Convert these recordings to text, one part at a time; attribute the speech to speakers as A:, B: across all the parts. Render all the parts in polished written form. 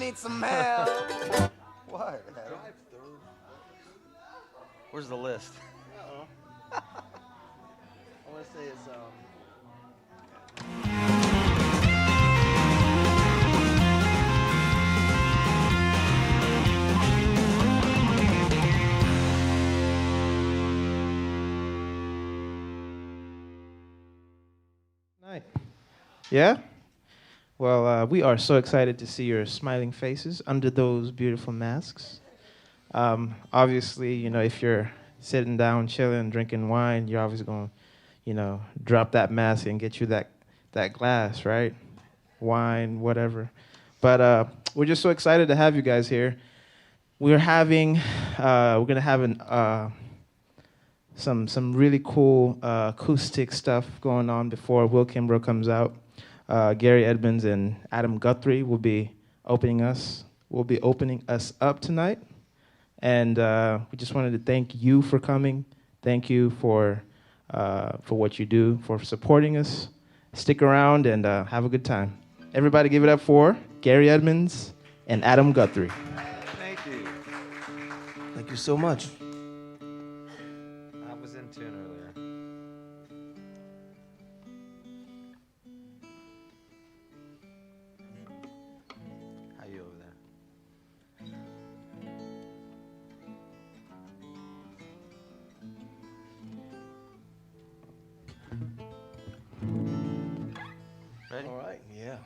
A: need some help. What?
B: Where's the list?
C: I want to say it's
D: Night. Yeah? Well, we are so excited to see your smiling faces under those beautiful masks. Obviously, you know, if you're sitting down, chilling, drinking wine, you're obviously going to, you know, drop that mask and get you that glass, right? Wine, whatever. But we're just so excited to have you guys here. We're gonna have some really cool acoustic stuff going on before Will Kimbrough comes out. Gary Edmonds and Adam Guthrie will be opening us up tonight. And we just wanted to thank you for coming. Thank you for what you do, for supporting us. Stick around and have a good time. Everybody give it up for Gary Edmonds and Adam Guthrie.
B: Thank you.
C: thank you so much.
B: I was in tune earlier. How you over there? Ready?
C: All right, yeah.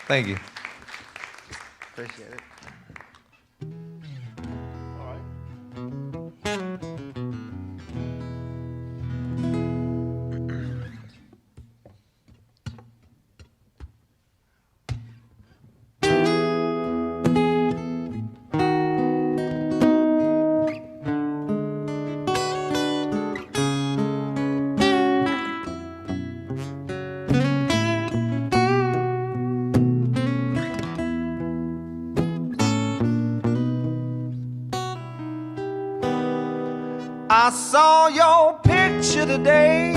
B: Thank you.
A: Appreciate it.
C: I saw your picture today.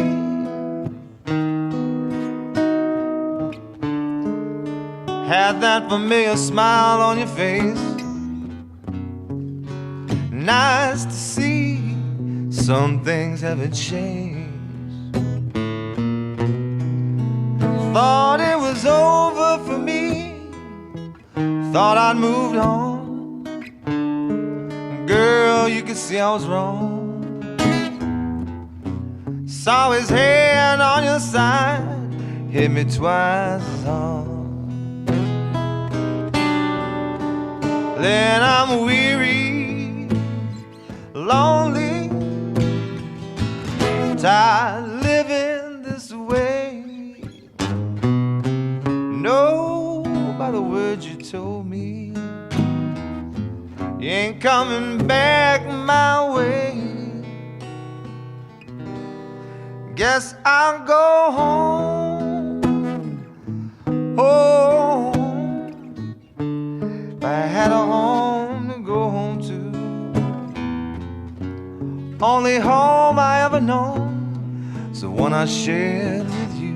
C: Had that familiar smile on your face. Nice to see some things haven't changed. Thought it was over for me. Thought I'd moved on. Girl, you could see I was wrong. Saw his hand on your side, hit me twice as hard. Then I'm weary, lonely, tired living this way. No, by the words you told me, you ain't coming back my way. Guess I'll go home, home. If I had a home to go home to, only home I ever known, is the one I shared with you.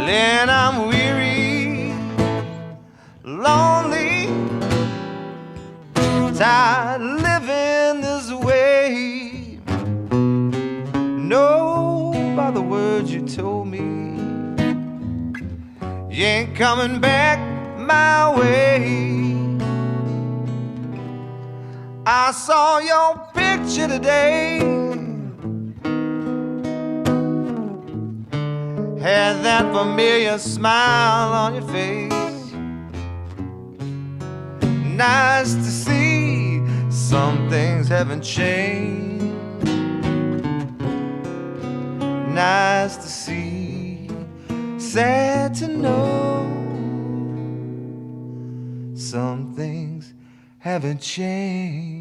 C: Then I'm weary, lonely, tired living this way. No, by the words you told me, you ain't coming back my way. I saw your picture today. Had that familiar smile on your face. Nice to see some things haven't changed. Nice to see, sad to know some things haven't changed.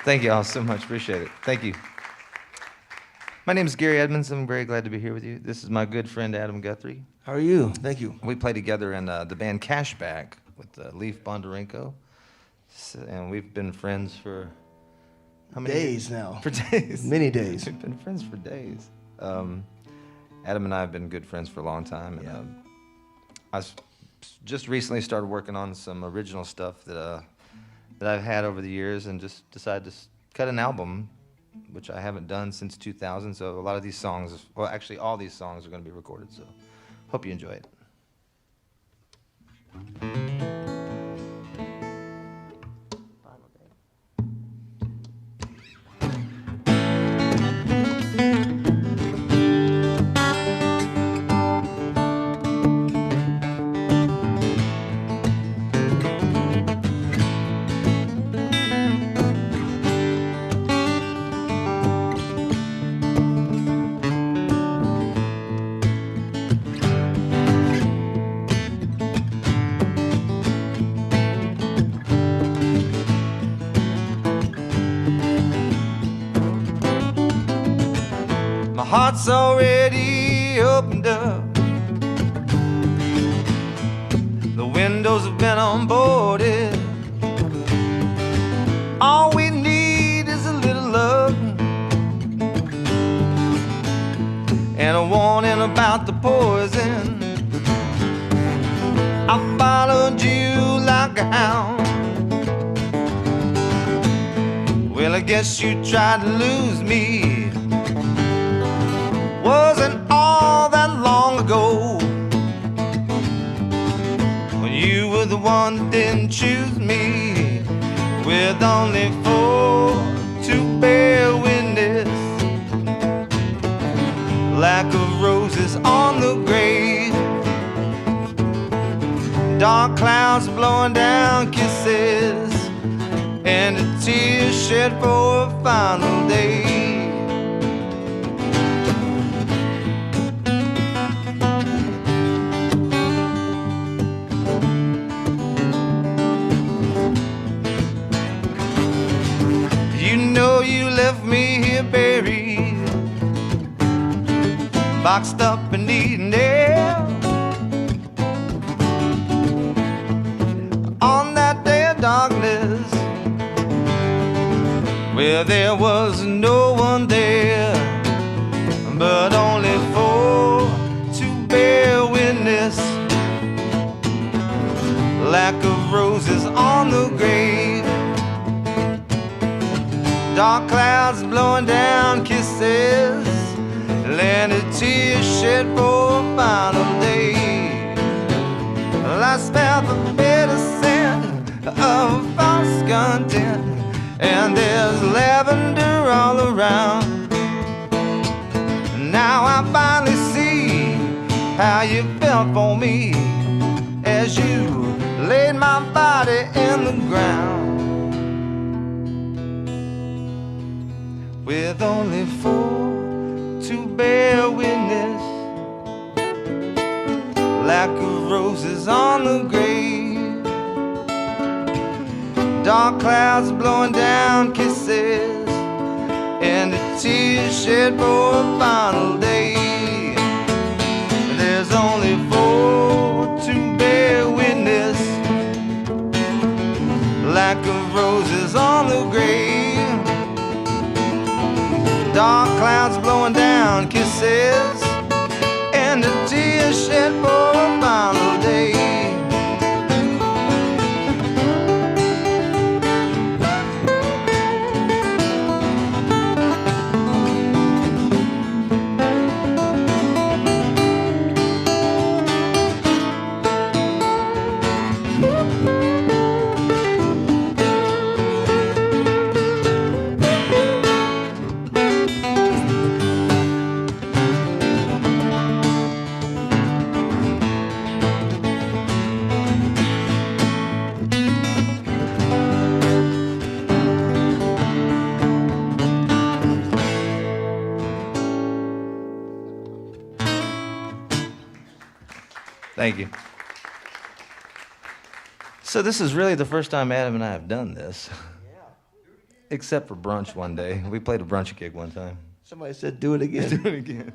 B: Thank you all so much. Appreciate it. Thank you. My name is Gary Edmonds. I'm very glad to be here with you. This is my good friend Adam Guthrie.
C: How are you? Thank you.
B: We play together in the band Cashback with Leif Bondarenko. And we've been friends for how many
C: Days now.
B: For days.
C: Many days.
B: We've been friends for days. Adam and I have been good friends for a long time. And,
A: Yeah.
B: just recently started working on some original stuff that I've had over the years, and just decided to cut an album, which I haven't done since 2000. So a lot of these songs, well, actually all these songs are going to be recorded. So hope you enjoy it.
C: My heart's already opened up. The windows have been unboarded. All we need is a little love and a warning about the poison. I followed you like a hound. Well, I guess you tried to lose me. Wasn't all that long ago when you were the one that didn't choose me, with only 4 to bear witness, lack of roses on the grave, dark clouds blowing down kisses, and a tear shed for a final day. You left me here buried, boxed up and needing air. On that day of darkness, where there was no one there, but only 4 to bear witness, lack of roses on the grave, dark clouds blowing down kisses, and a tear shed for a final day. Well, I smell the bitter scent of false content, and there's lavender all around. Now I finally see how you felt for me as you laid my body in the ground. With only 4 to bear witness, lack of roses on the grave, dark clouds blowing down kisses, and a tear shed for a final day. There's only 4 to bear witness, lack of roses on the grave, dark clouds blowing down kisses, and a tear shed for a final day.
B: Thank you. So this is really the first time Adam and I have done this. Except for brunch one day. We played a brunch gig one time.
A: Somebody said, do it again.
B: Do it again.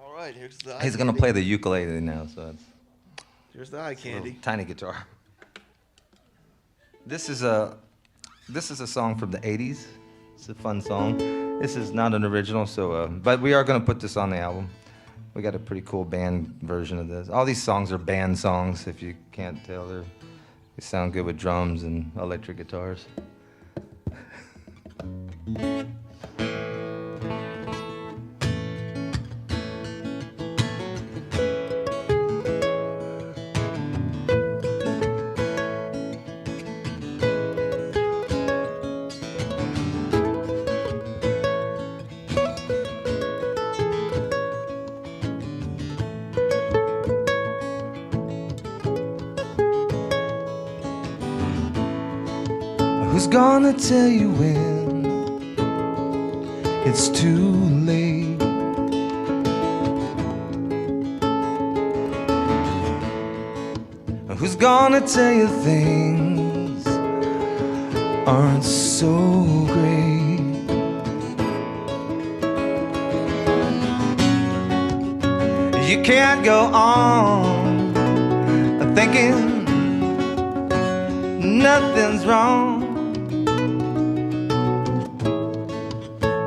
A: All right, here's the eye
B: He's going to
A: candy.
B: play the ukulele now, so it's
A: Here's the eye
B: a
A: candy.
B: little tiny guitar. This is a song from the 80s. It's a fun song. This is not an original, so but we are going to put this on the album. We got a pretty cool band version of this. All these songs are band songs, if you can't tell. They sound good with drums and electric guitars.
C: Who's gonna tell you when it's too late? Who's gonna tell you things aren't so great? You can't go on thinking nothing's wrong.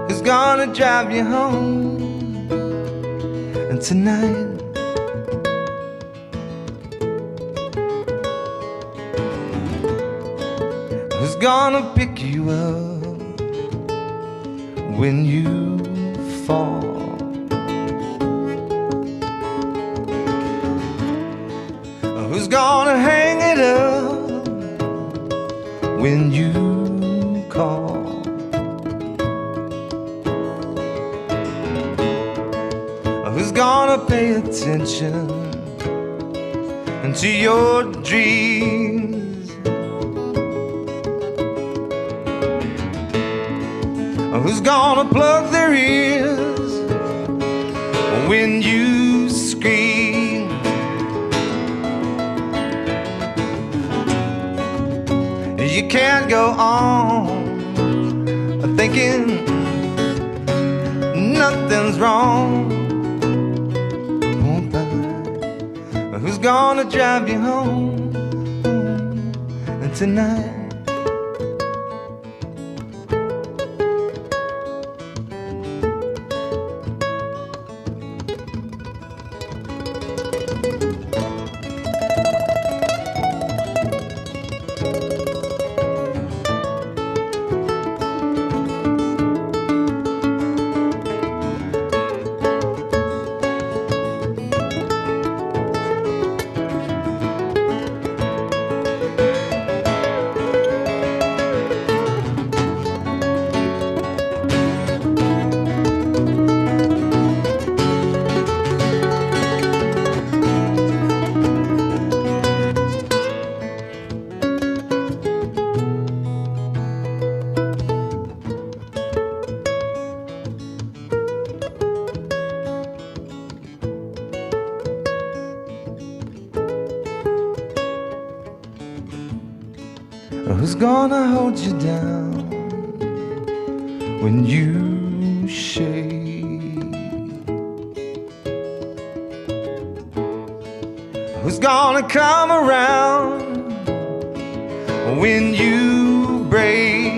C: Who's gonna drive you home and tonight? Who's gonna pick you up when you fall? Who's gonna hang it up when you call? Who's gonna pay attention to your dreams? Who's gonna plug their ears when you scream? You can't go on thinking nothing's wrong. Who's gonna drive you home tonight? Who's gonna hold you down when you shake? Who's gonna come around when you break?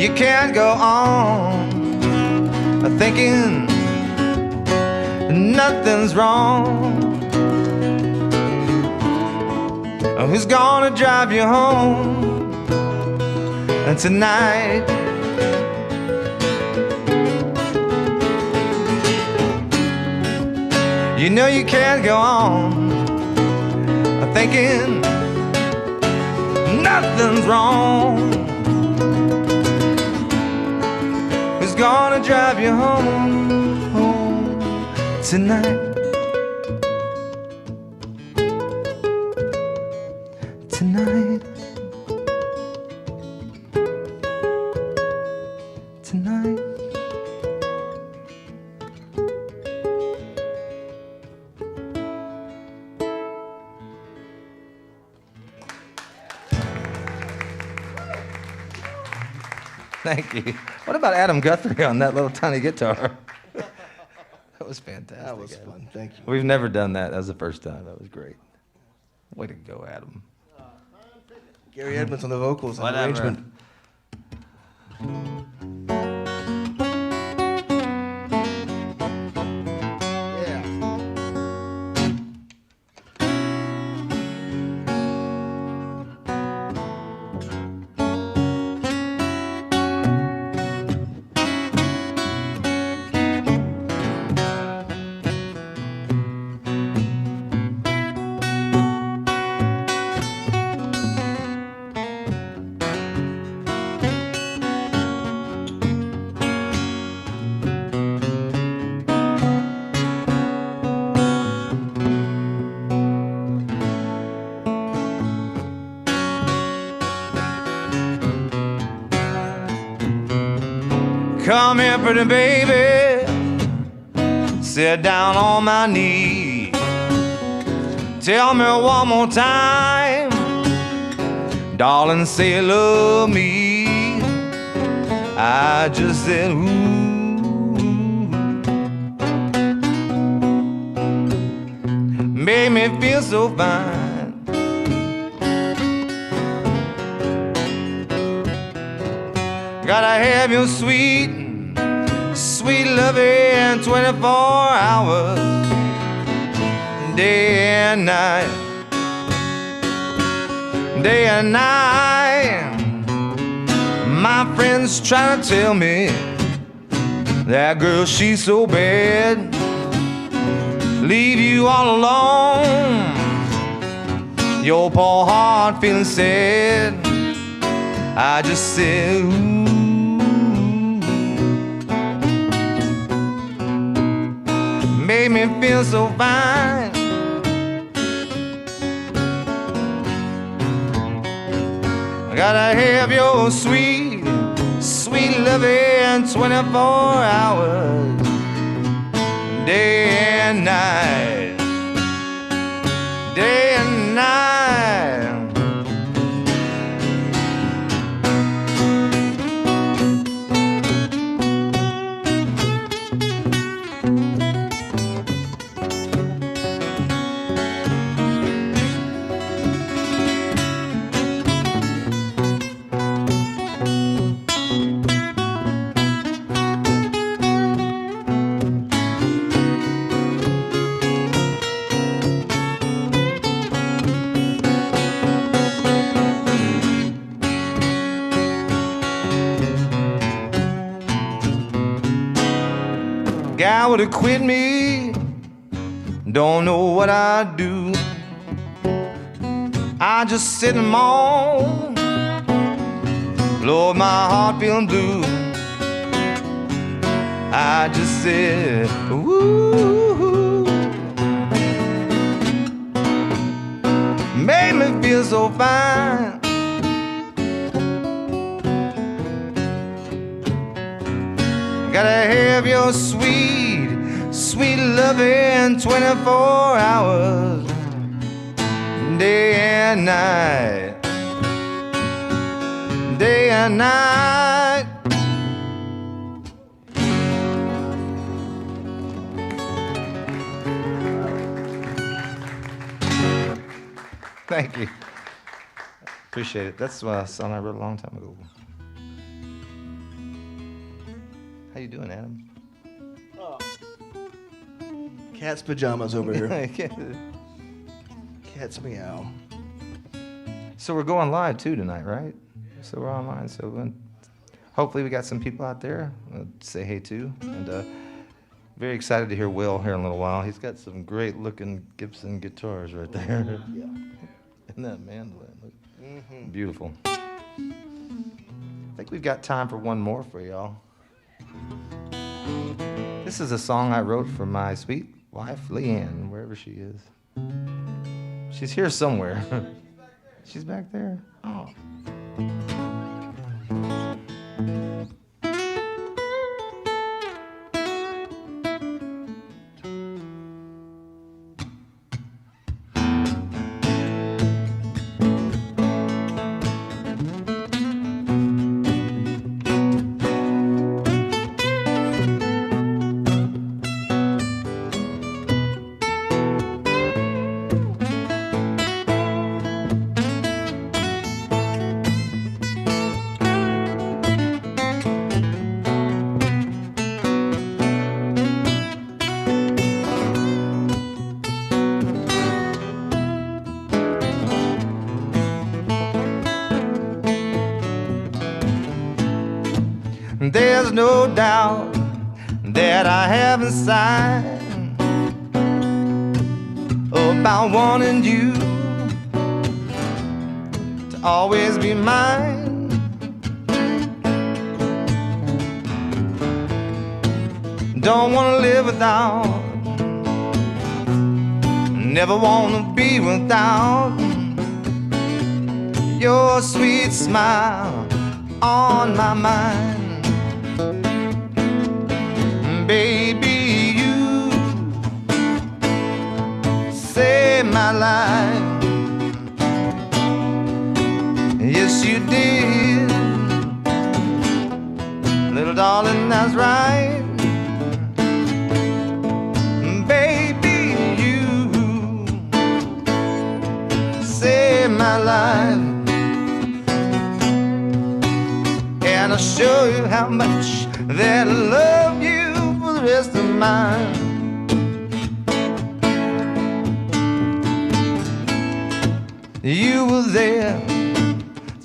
C: You can't go on thinking nothing's wrong. Who's gonna drive you home tonight? You know you can't go on thinking nothing's wrong. Who's gonna drive you home tonight? Tonight, tonight.
B: Thank you. What about Adam Guthrie on that little tiny guitar? That was fantastic.
A: That was
B: Adam.
A: fun. Thank you.
B: We've never done that. That was the first time. That was great. Way to go, Adam.
D: Thank
A: Gary Edmonds on the vocals and
B: Whatever.
A: arrangement.
C: Come here, pretty baby, sit down on my knee. Tell me one more time, darling, say you love me. I just said, ooh. Made me feel so fine. Gotta have your sweet, sweet loving 24 hours, day and night, day and night. My friends try to tell me that girl, she's so bad, leave you all alone, your poor heart feeling sad. I just said, ooh. Made me feel so fine. I gotta have your sweet, sweet loving 24 hours, day and night, day and night. Guy would've quit me, don't know what I'd do. I just sit and moan, Lord, my heart feeling blue. I just said, ooh, made me feel so fine. Gotta have your sweet, sweet loving 24 hours, day and night, day and night. Thank you. Appreciate it. That's a song I wrote a long time ago. How you doing, Adam?
A: Cat's pajamas over here. Cat's meow.
B: So we're going live too tonight, right? So we're online. So hopefully we got some people out there say hey to. And very excited to hear Will here in a little while. He's got some great looking Gibson guitars right there.
A: Yeah.
B: And that mandolin. Beautiful. I think we've got time for one more for y'all. This is a song I wrote for my sweet wife, Leanne, wherever she is. She's here somewhere. She's back there? Oh.
C: There's no doubt that I have inside about wanting you to always be mine. Don't wanna live without, never wanna be without your sweet smile on my mind. Baby, you saved my life. Yes, you did. Little darling, that's right. Baby, you saved my life. And I'll show you how much that I love you for the rest of mine. You were there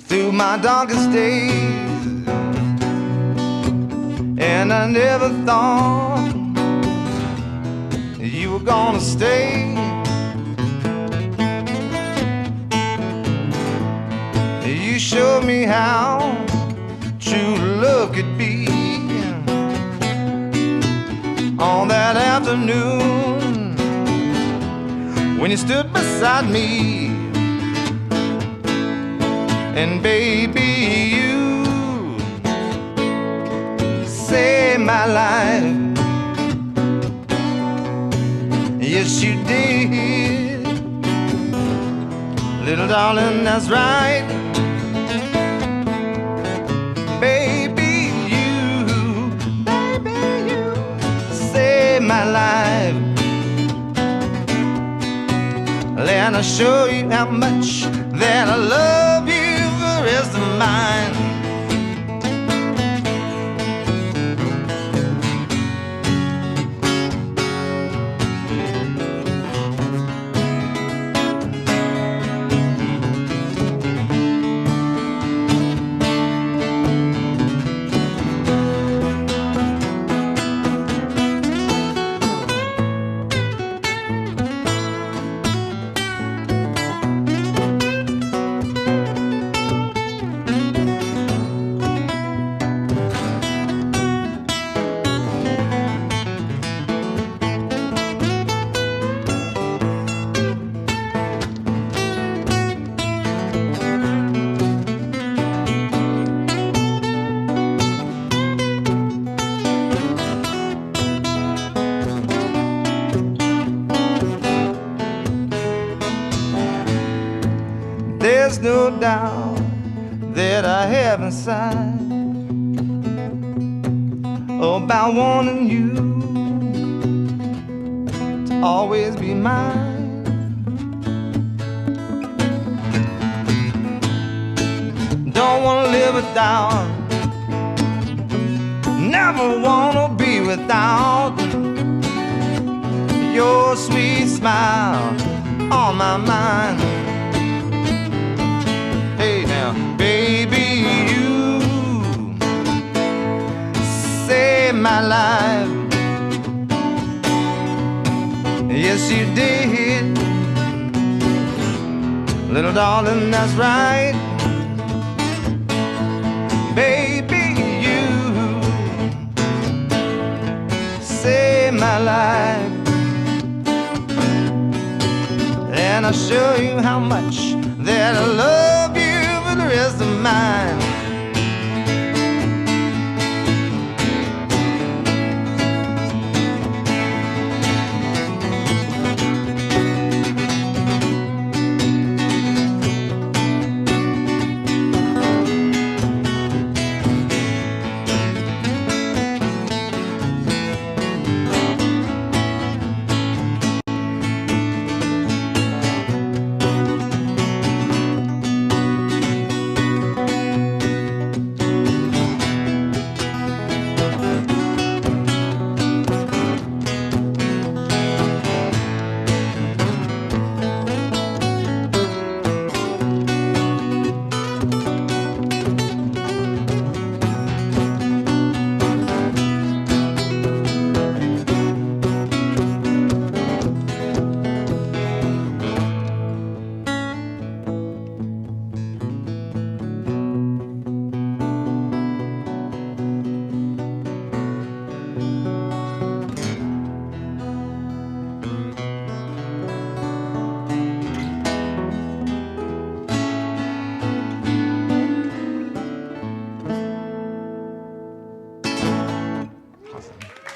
C: through my darkest days, and I never thought you were gonna stay. You showed me how true love could be on that afternoon when you stood beside me. And baby, you saved my life. Yes, you did. Little darling, that's right. Baby, you saved my life. And I'll show you how much that I love you for the rest of mine. There's no doubt that I have inside about wanting you to always be mine. Don't wanna live without, never wanna be without your sweet smile on my mind. Hey now, baby, you saved my life. Yes, you did. Little darling, that's right. Baby, you saved my life. And I'll show you how much that I love you for the rest of mine.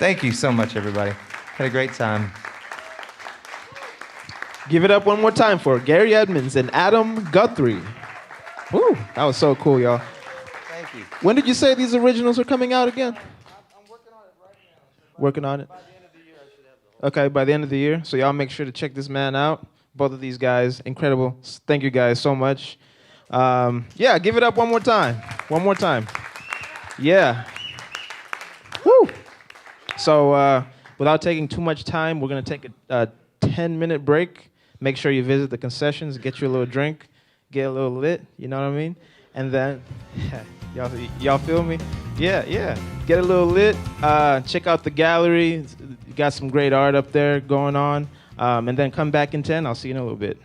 B: Thank you so much, everybody. Had a great time.
D: Give it up one more time for Gary Edmonds and Adam Guthrie. Woo, that was so cool, y'all.
B: Thank you.
D: When did you say these originals are coming out again?
B: I'm working on it right now.
D: Working on it?
B: By the end of the year, I should have them.
D: Okay, by the end of the year. So y'all make sure to check this man out. Both of these guys, incredible. Thank you guys so much. Yeah, give it up one more time. One more time. Yeah. Woo. So without taking too much time, we're going to take a 10-minute break. Make sure you visit the concessions, get you a little drink, get a little lit, you know what I mean? And then, y'all feel me? Yeah. Get a little lit. Check out the gallery. You got some great art up there going on. And then come back in 10. I'll see you in a little bit.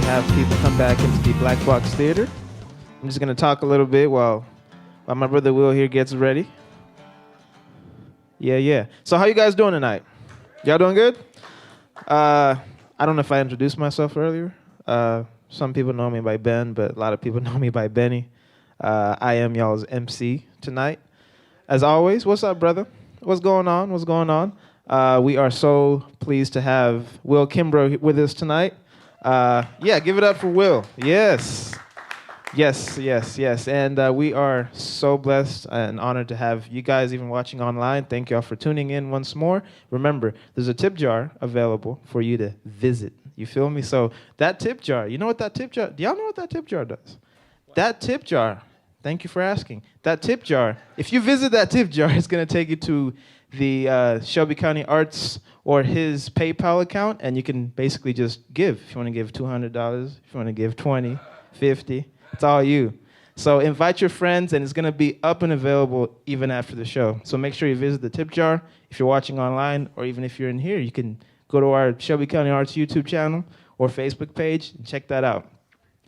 D: have people come back into the Black Box Theater. I'm just going to talk a little bit while my brother Will here gets ready. Yeah. So how you guys doing tonight? Y'all doing good? I don't know if I introduced myself earlier. Some people know me by Ben, but a lot of people know me by Benny. I am y'all's MC tonight. As always, what's up, brother? What's going on? We are so pleased to have Will Kimbrough with us tonight. Yeah, give it up for Will. Yes. And we are so blessed and honored to have you guys even watching online. Thank y'all for tuning in once more. Remember, there's a tip jar available for you to visit. You feel me? So that tip jar, you know what that tip jar, do y'all know what that tip jar does? That tip jar, thank you for asking. That tip jar, if you visit that tip jar, it's going to take you to the Shelby County Arts or his PayPal account, and you can basically just give. If you want to give $200, if you want to give 20, 50, it's all you. So invite your friends, and it's going to be up and available even after the show. So make sure you visit the tip jar. If you're watching online, or even if you're in here, you can go to our Shelby County Arts YouTube channel or Facebook page and check that out.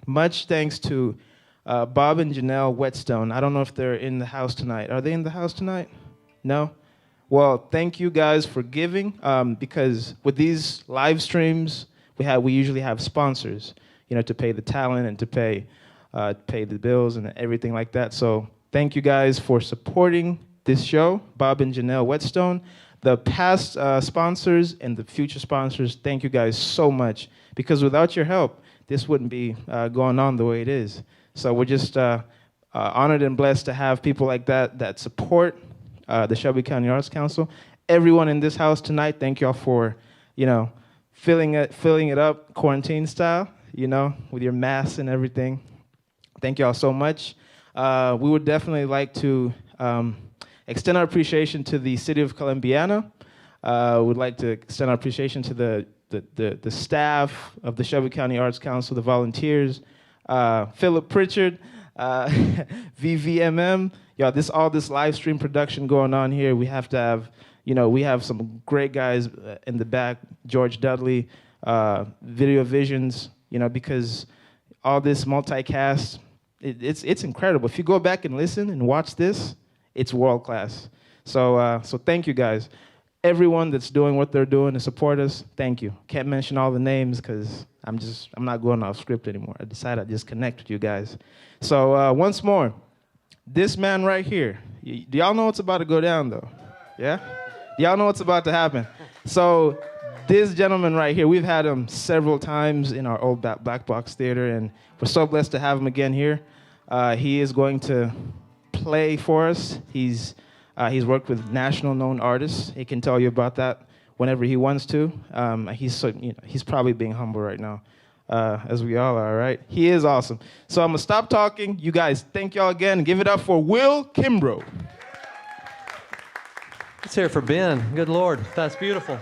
D: Much thanks to Bob and Janelle Whetstone. I don't know if they're in the house tonight. Are they in the house tonight? No? Well, thank you guys for giving, because with these live streams, we usually have sponsors, to pay the talent and to pay the bills and everything like that. So thank you guys for supporting this show, Bob and Janelle Whetstone. The past sponsors and the future sponsors, thank you guys so much, because without your help, this wouldn't be going on the way it is. So we're just honored and blessed to have people like that support the Shelby County Arts Council. Everyone in this house tonight, thank y'all for, filling it up quarantine style, with your masks and everything. Thank y'all so much. We would definitely like to extend our appreciation to the City of Columbiana. We'd like to extend our appreciation to the staff of the Shelby County Arts Council, the volunteers, Philip Pritchard, VVMM. Y'all, all this live stream production going on here, we have to have, we have some great guys in the back, George Dudley, Video Visions, because all this multicast, it's incredible. If you go back and listen and watch this, it's world class. So thank you guys. Everyone that's doing what they're doing to support us, thank you. Can't mention all the names because I'm not going off script anymore. I decided I'd just connect with you guys. So once more, this man right here, do y'all know what's about to go down though? Yeah? Do y'all know what's about to happen? So this gentleman right here, we've had him several times in our old Black Box Theater, and we're so blessed to have him again here. He is going to play for us. He's worked with national known artists. He can tell you about that whenever he wants to. He's probably being humble right now, as we all are, right? He is awesome. So I'm gonna stop talking. You guys, thank y'all again, and give it up for Will Kimbrough.
E: Let's hear it for Ben. Good Lord, that's beautiful.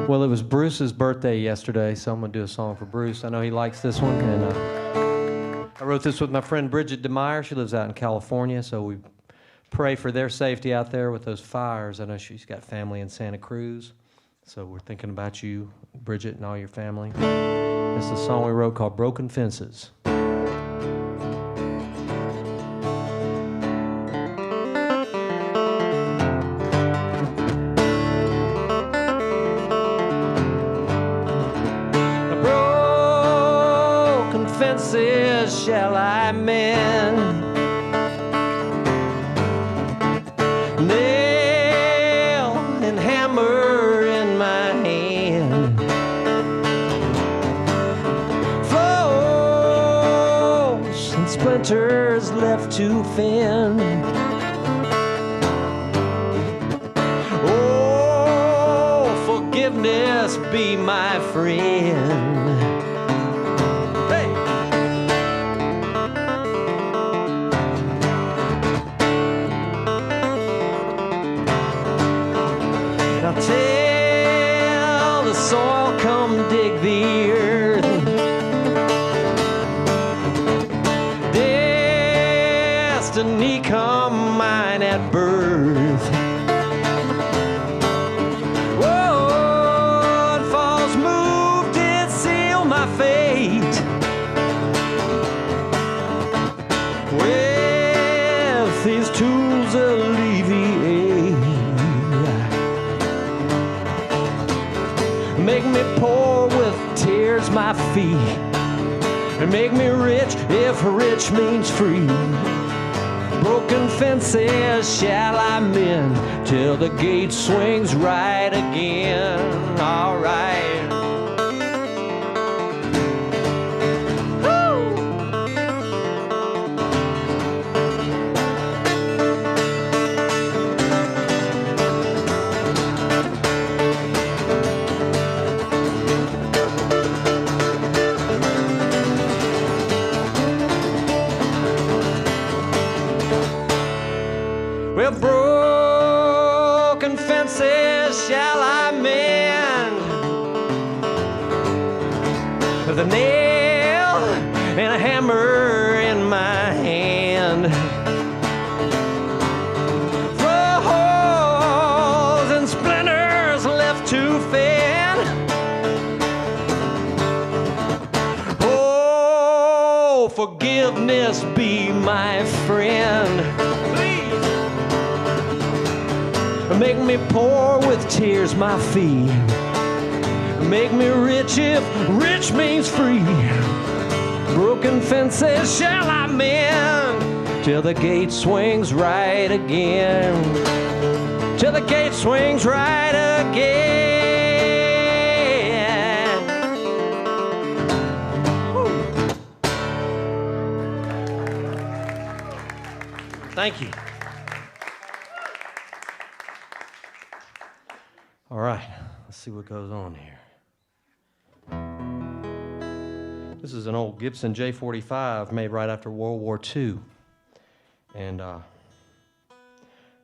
E: Well, it was Bruce's birthday yesterday, so I'm gonna do a song for Bruce. I know he likes this one, and I wrote this with my friend Bridget DeMeyer. She lives out in California, so we pray for their safety out there with those fires. I know she's got family in Santa Cruz, so we're thinking about you, Bridget, and all your family. It's a song we wrote called Broken Fences. Shall I mend? Nail and hammer in my hand, flows and splinters left to fend. Oh, forgiveness be my friend. Tell the soil, come dig the earth. Destiny, come mine at birth. Whoa, it falls moving. fee. And make me rich if rich means free. Broken fences shall I mend till the gate swings right again. All right. Well, broken fences shall I mend with a nail and a hammer in my hand. For holes and splinters left to fend. Oh, forgiveness be my friend. Make me poor with tears my fee. Make me rich if rich means free. Broken fences shall I mend till the gate swings right again. Till the gate swings right again. Woo. Thank you. All right, let's see what goes on here. This is an old Gibson J45 made right after World War II. And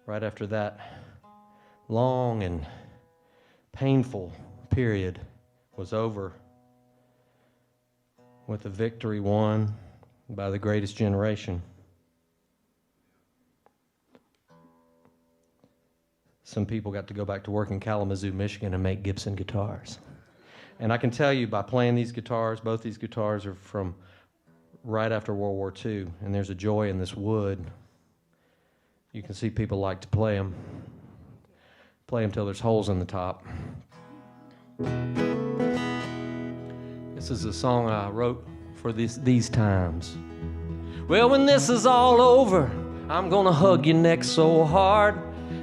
E: right after that long and painful period was over with a victory won by the greatest generation. Some people got to go back to work in Kalamazoo, Michigan and make Gibson guitars. And I can tell you by playing these guitars, both these guitars are from right after World War II, and there's a joy in this wood. You can see people like to play them till there's holes in the top. This is a song I wrote for these times. Well, when this is all over, I'm gonna hug your neck so hard,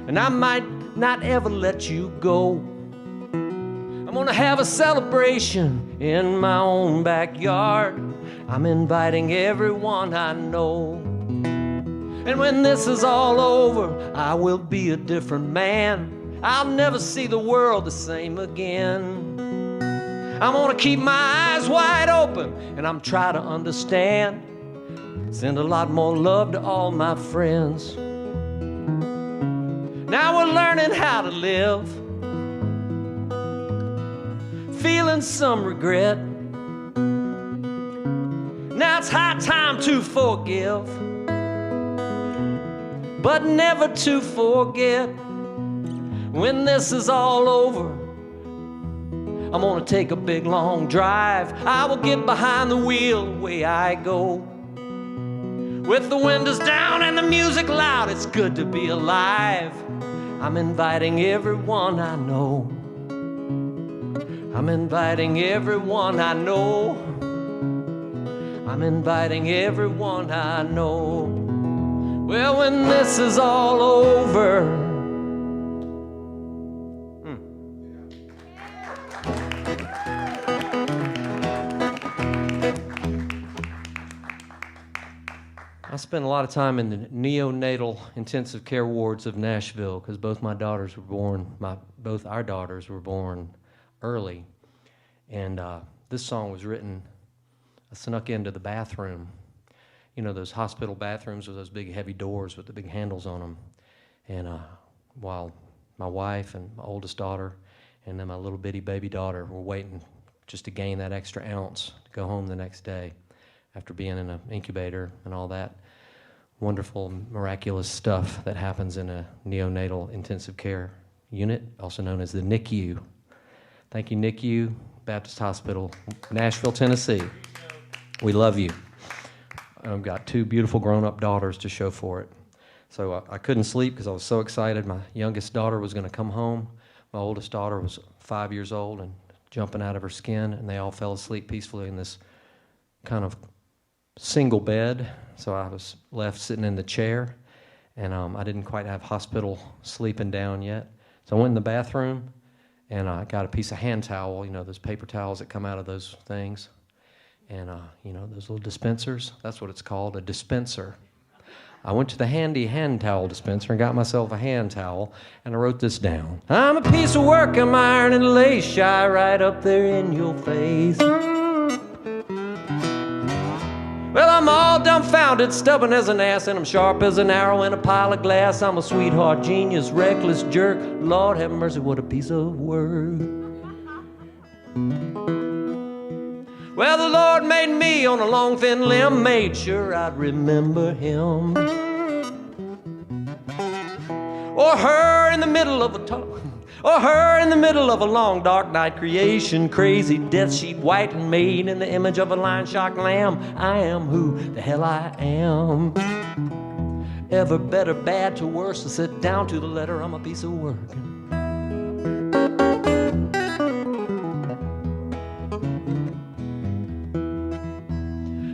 E: and I might not ever let you go. I'm gonna have a celebration in my own backyard. I'm inviting everyone I know. And when this is all over, I will be a different man. I'll never see the world the same again. I'm gonna keep my eyes wide open, and I'm trying to understand. Send a lot more love to all my friends. Now we're learning how to live, feeling some regret. Now it's high time to forgive, but never to forget. When this is all over, I'm gonna take a big long drive. I will get behind the wheel, away I go. With the windows down and the music loud, it's good to be alive. I'm inviting everyone I know. I'm inviting everyone I know. I'm inviting everyone I know. Well, when this is all over, I spent a lot of time in the neonatal intensive care wards of Nashville because both our daughters were born early. And this song was written, I snuck into the bathroom. You know, those hospital bathrooms with those big heavy doors with the big handles on them. And while my wife and my oldest daughter and then my little bitty baby daughter were waiting just to gain that extra ounce to go home the next day after being in an incubator and all that wonderful, miraculous stuff that happens in a neonatal intensive care unit, also known as the NICU. Thank you, NICU, Baptist Hospital, Nashville, Tennessee. We love you. I've got two beautiful grown-up daughters to show for it. So I couldn't sleep because I was so excited. My youngest daughter was going to come home. My oldest daughter was 5 years old and jumping out of her skin, and they all fell asleep peacefully in this kind of single bed. So I was left sitting in the chair, and I didn't quite have hospital sleeping down yet. So I went in the bathroom, and I got a piece of hand towel, you know, those paper towels that come out of those things. And, you know, those little dispensers, that's what it's called, a dispenser. I went to the handy hand towel dispenser and got myself a hand towel, and I wrote this down. I'm a piece of work, I'm iron and lace, shy right up there in your face. Well, I'm all dumbfounded, stubborn as an ass, and I'm sharp as an arrow in a pile of glass. I'm a sweetheart, genius, reckless jerk. Lord have mercy, what a piece of work. Well, the Lord made me on a long, thin limb, made sure I'd remember him. Or her in the middle of a long, dark night creation, crazy death sheet, white and made in the image of a lion-shocked lamb. I am who the hell I am. Ever better, bad to worse, to sit down to the letter, I'm a piece of work.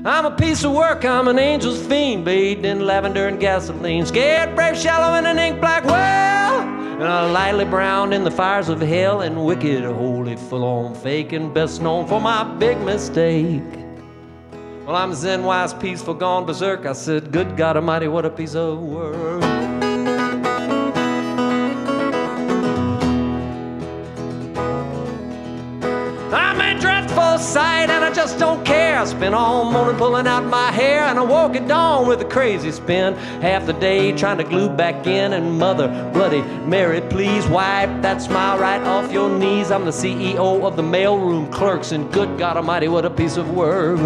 E: I'm a piece of work, I'm an angel's fiend, bathed in lavender and gasoline, scared, brave, shallow in an ink black well, and a lightly brown in the fires of hell, and wicked, holy, full-on fake, and best known for my big mistake. Well, I'm zen, wise, peaceful, gone berserk. I said, good God Almighty, what a piece of work. I'm a dreadful sight, and I just don't care. I spent all morning pulling out my hair, and I woke at dawn with a crazy spin. Half the day trying to glue back in, and Mother, Bloody Mary, please wipe that smile right off your knees. I'm the CEO of the mailroom clerks, and good God Almighty, what a piece of work.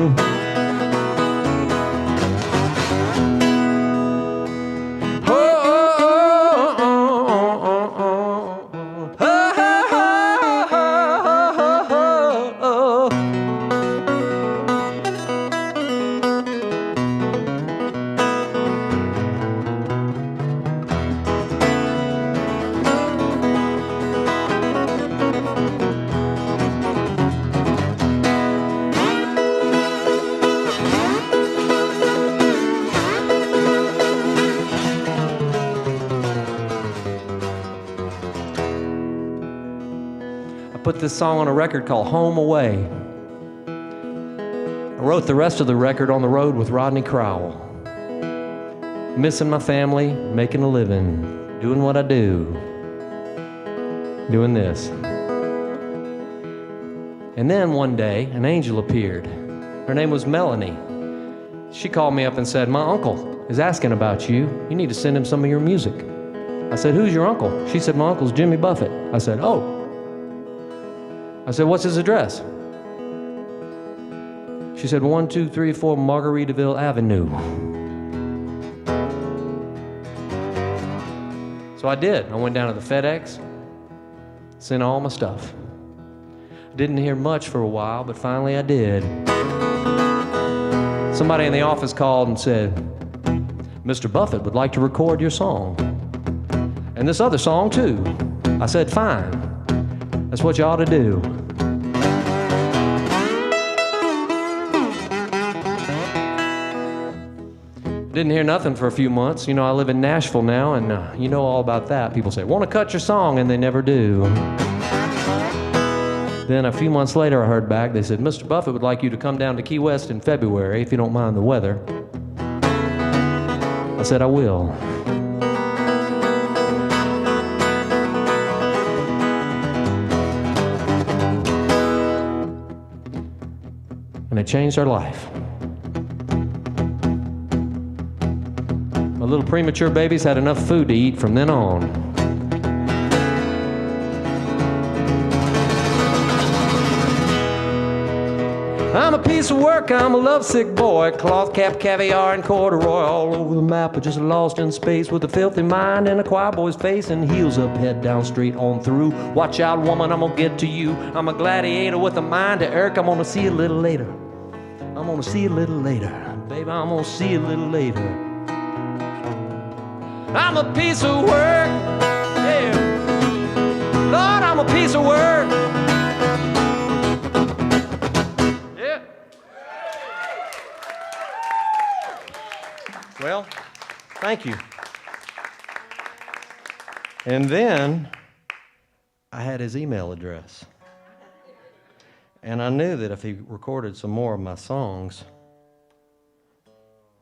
E: Put this song on a record called Home Away. I wrote the rest of the record on the road with Rodney Crowell. Missing my family, making a living, doing what I do, doing this. And then one day, an angel appeared. Her name was Melanie. She called me up and said, my uncle is asking about you. You need to send him some of your music. I said, who's your uncle? She said, my uncle's Jimmy Buffett. I said, oh. I said, what's his address? She said, 1234 Margaritaville Avenue. So I did. I went down to the FedEx, sent all my stuff. Didn't hear much for a while, but finally I did. Somebody in the office called and said, Mr. Buffett would like to record your song. And this other song, too. I said, fine. That's what you ought to do. Didn't hear nothing for a few months. You know, I live in Nashville now, and you know all about that. People say, want to cut your song, and they never do. Then a few months later, I heard back. They said, Mr. Buffett would like you to come down to Key West in February, if you don't mind the weather. I said, I will. And it changed our life. My little premature babies had enough food to eat from then on. I'm a piece of work, I'm a lovesick boy. Cloth cap, caviar, and corduroy all over the map, but just lost in space with a filthy mind and a choir boy's face and heels up, head down, straight on through. Watch out, woman, I'm gonna get to you. I'm a gladiator with a mind to irk. I'm gonna see you a little later. I'm gonna see you a little later. Baby, I'm gonna see you a little later. I'm a piece of work. Yeah. Lord, I'm a piece of work. Well, thank you. And then I had his email address. And I knew that if he recorded some more of my songs,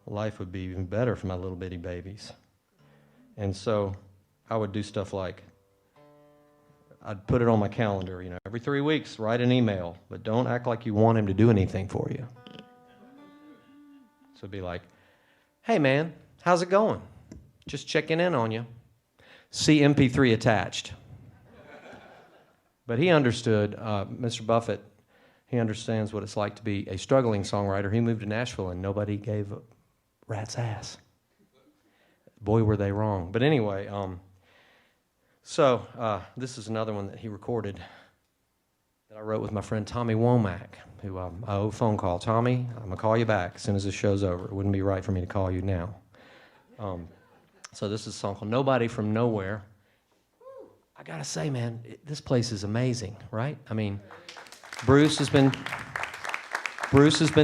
E: life would be even better for my little bitty babies. And so I would do stuff like, I'd put it on my calendar, you know, every 3 weeks, write an email, but don't act like you want him to do anything for you. So it'd be like, hey man, how's it going? Just checking in on you. See MP3 attached. But he understood, Mr. Buffett, he understands what it's like to be a struggling songwriter. He moved to Nashville and nobody gave a rat's ass. Boy, were they wrong. But anyway, this is another one that he recorded that I wrote with my friend Tommy Womack, who I owe a phone call. Tommy, I'm going to call you back as soon as this show's over. It wouldn't be right for me to call you now. So this is a song called Nobody from Nowhere. I got to say, man, this place is amazing, right? I mean, Bruce has been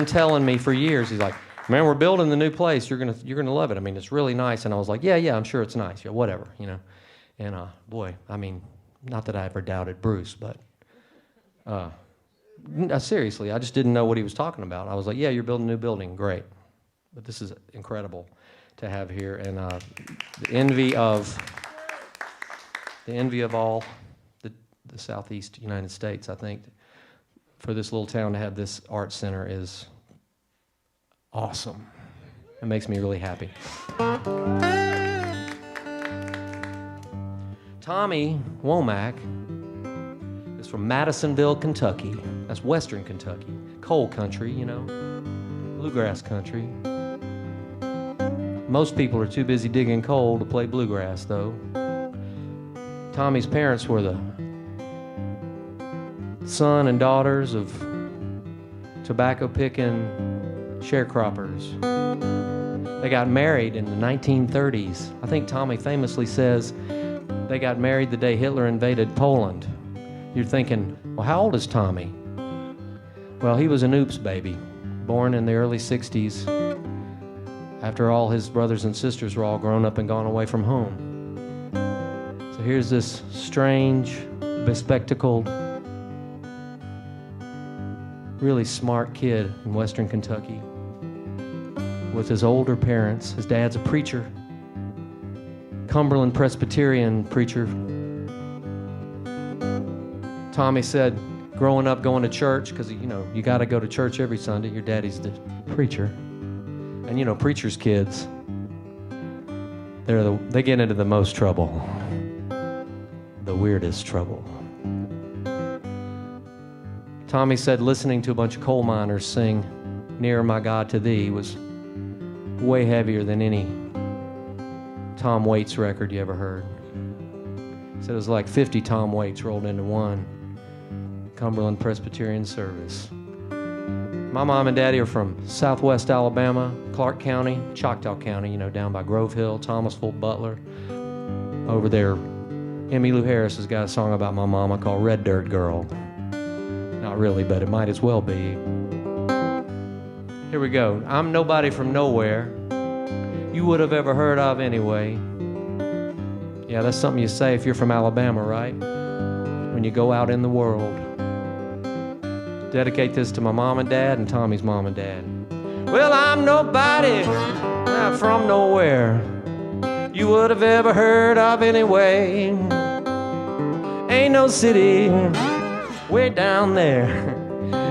E: telling me for years. He's like, man, we're building the new place. You're gonna love it. I mean, it's really nice. And I was like, yeah, I'm sure it's nice. Yeah, whatever, you know. And boy, I mean, not that I ever doubted Bruce, but seriously, I just didn't know what he was talking about. I was like, yeah, you're building a new building, great. But this is incredible to have here, and the envy of all the Southeast United States, I think. For this little town to have this art center is awesome. It makes me really happy. Tommy Womack is from Madisonville, Kentucky. That's Western Kentucky. Coal country, you know, bluegrass country. Most people are too busy digging coal to play bluegrass, though. Tommy's parents were the son and daughters of tobacco-picking sharecroppers. They got married in the 1930s. I think Tommy famously says they got married the day Hitler invaded Poland. You're thinking, well, how old is Tommy? Well, he was an oops baby, born in the early 60s, after all his brothers and sisters were all grown up and gone away from home. So here's this strange, bespectacled, really smart kid in Western Kentucky with his older parents. His dad's a preacher, Cumberland Presbyterian preacher. Tommy said, growing up going to church, because you know you got to go to church every Sunday. Your daddy's the preacher, and you know preachers' kids, they get into the most trouble, the weirdest trouble. Tommy said listening to a bunch of coal miners sing Nearer My God to Thee was way heavier than any Tom Waits record you ever heard. He said it was like 50 Tom Waits rolled into one Cumberland Presbyterian service. My mom and daddy are from southwest Alabama, Clark County, Choctaw County, you know, down by Grove Hill, Thomasville, Butler. Over there, Emmylou Harris has got a song about my mama called Red Dirt Girl. Not really, but it might as well be. Here we go. I'm nobody from nowhere you would have ever heard of anyway. Yeah, that's something you say if you're from Alabama, right? When you go out in the world. Dedicate this to my mom and dad and Tommy's mom and dad. Well, I'm nobody from nowhere you would have ever heard of anyway. Ain't no city way down there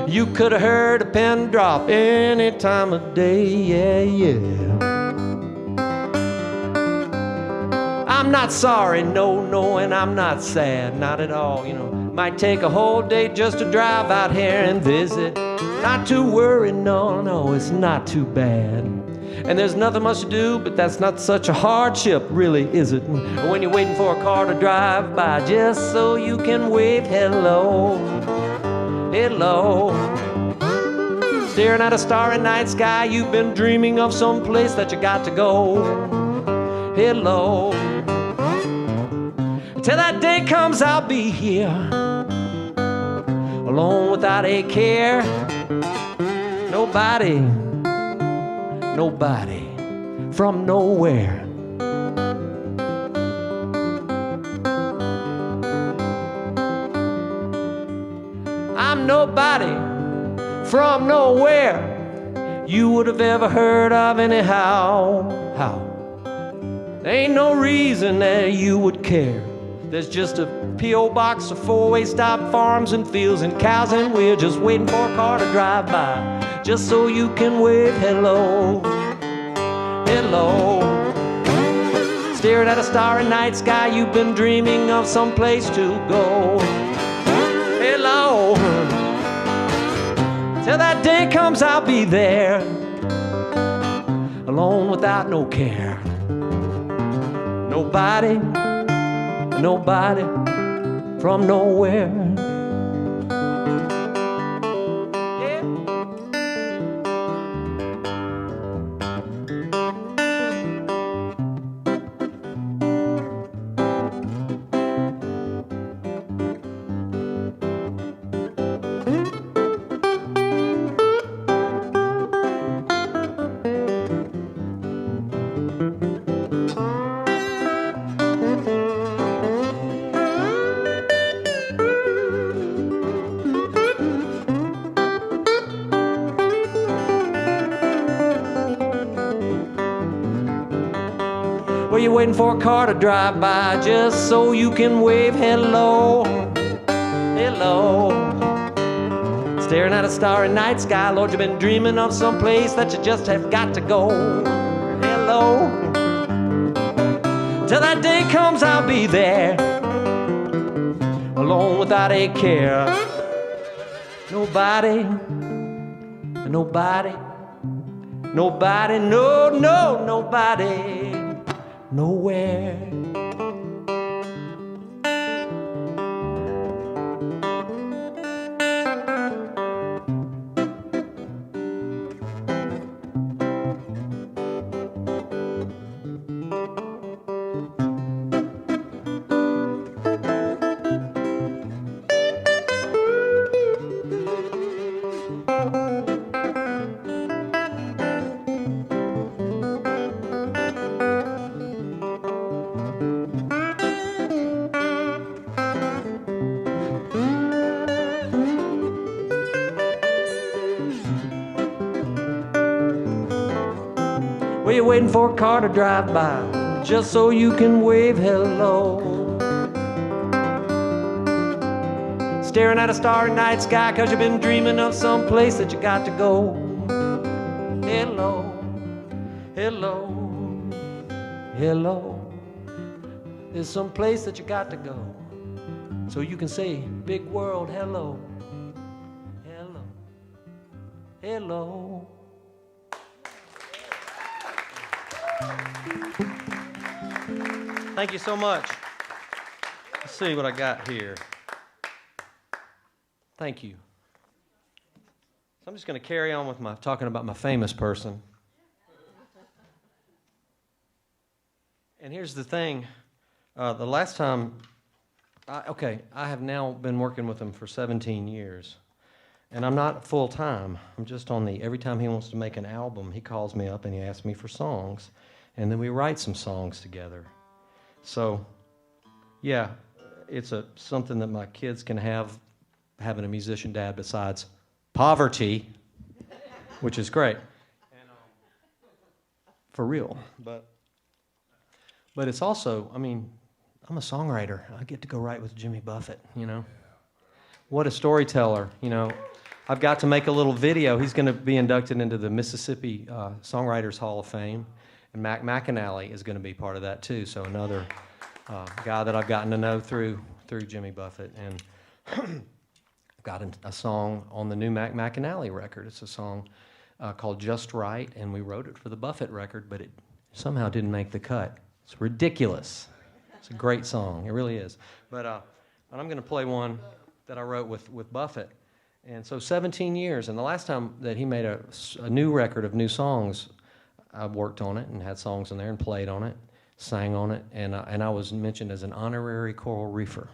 E: you could have heard a pen drop any time of day, yeah. I'm not sorry, no, and I'm not sad, not at all, you know. Might take a whole day just to drive out here and visit. Not too worried, no, it's not too bad. And there's nothing much to do, but that's not such a hardship, really, is it? When you're waiting for a car to drive by just so you can wave hello. Staring at a starry night sky, you've been dreaming of some place that you got to go. Hello. Till that day comes, I'll be here, alone without a care. Nobody from nowhere. I'm nobody from nowhere you would have ever heard of anyhow. How? There ain't no reason that you would care. There's just a P.O. box, a four-way stop, farms and fields and cows, and we're just waiting for a car to drive by, just so you can wave hello, hello. Staring at a starry night sky, you've been dreaming of some place to go. Hello. Till that day comes, I'll be there, alone without no care. Nobody, nobody from nowhere. Yeah. Well, you're waiting for a car to drive by just so you can wave hello, hello. Staring at a starry night sky, Lord, you've been dreaming of some place that you just have got to go. Hello. Till that day comes, I'll be there, alone without a care. Nobody, nobody, nobody, no, no, nobody. Nowhere. Well, you're waiting for a car to drive by just so you can wave hello. Staring at a starry night sky 'cause you've been dreaming of some place that you got to go. Hello, hello, hello. There's some place that you got to go, so you can say, big world, hello, hello, hello. Thank you so much. Let's see what I got here. Thank you. So I'm just going to carry on with my talking about my famous person. And here's the thing. The last time, I have now been working with him for 17 years. And I'm not full-time. I'm just on every time he wants to make an album, he calls me up and he asks me for songs. And then we write some songs together. So, yeah, it's something that my kids can have, having a musician dad besides poverty, which is great. And, for real. But it's also, I mean, I'm a songwriter. I get to go write with Jimmy Buffett, you know. What a storyteller, you know. I've got to make a little video. He's going to be inducted into the Mississippi Songwriters Hall of Fame. And Mac McAnally is going to be part of that too. So another guy that I've gotten to know through Jimmy Buffett. And I've got a song on the new Mac McAnally record. It's a song called Just Right, and we wrote it for the Buffett record, but it somehow didn't make the cut. It's ridiculous. It's a great song. It really is. But I'm going to play one that I wrote with Buffett. And so 17 years, and the last time that he made a new record of new songs, I worked on it and had songs in there and played on it, sang on it, and I was mentioned as an honorary coral reefer.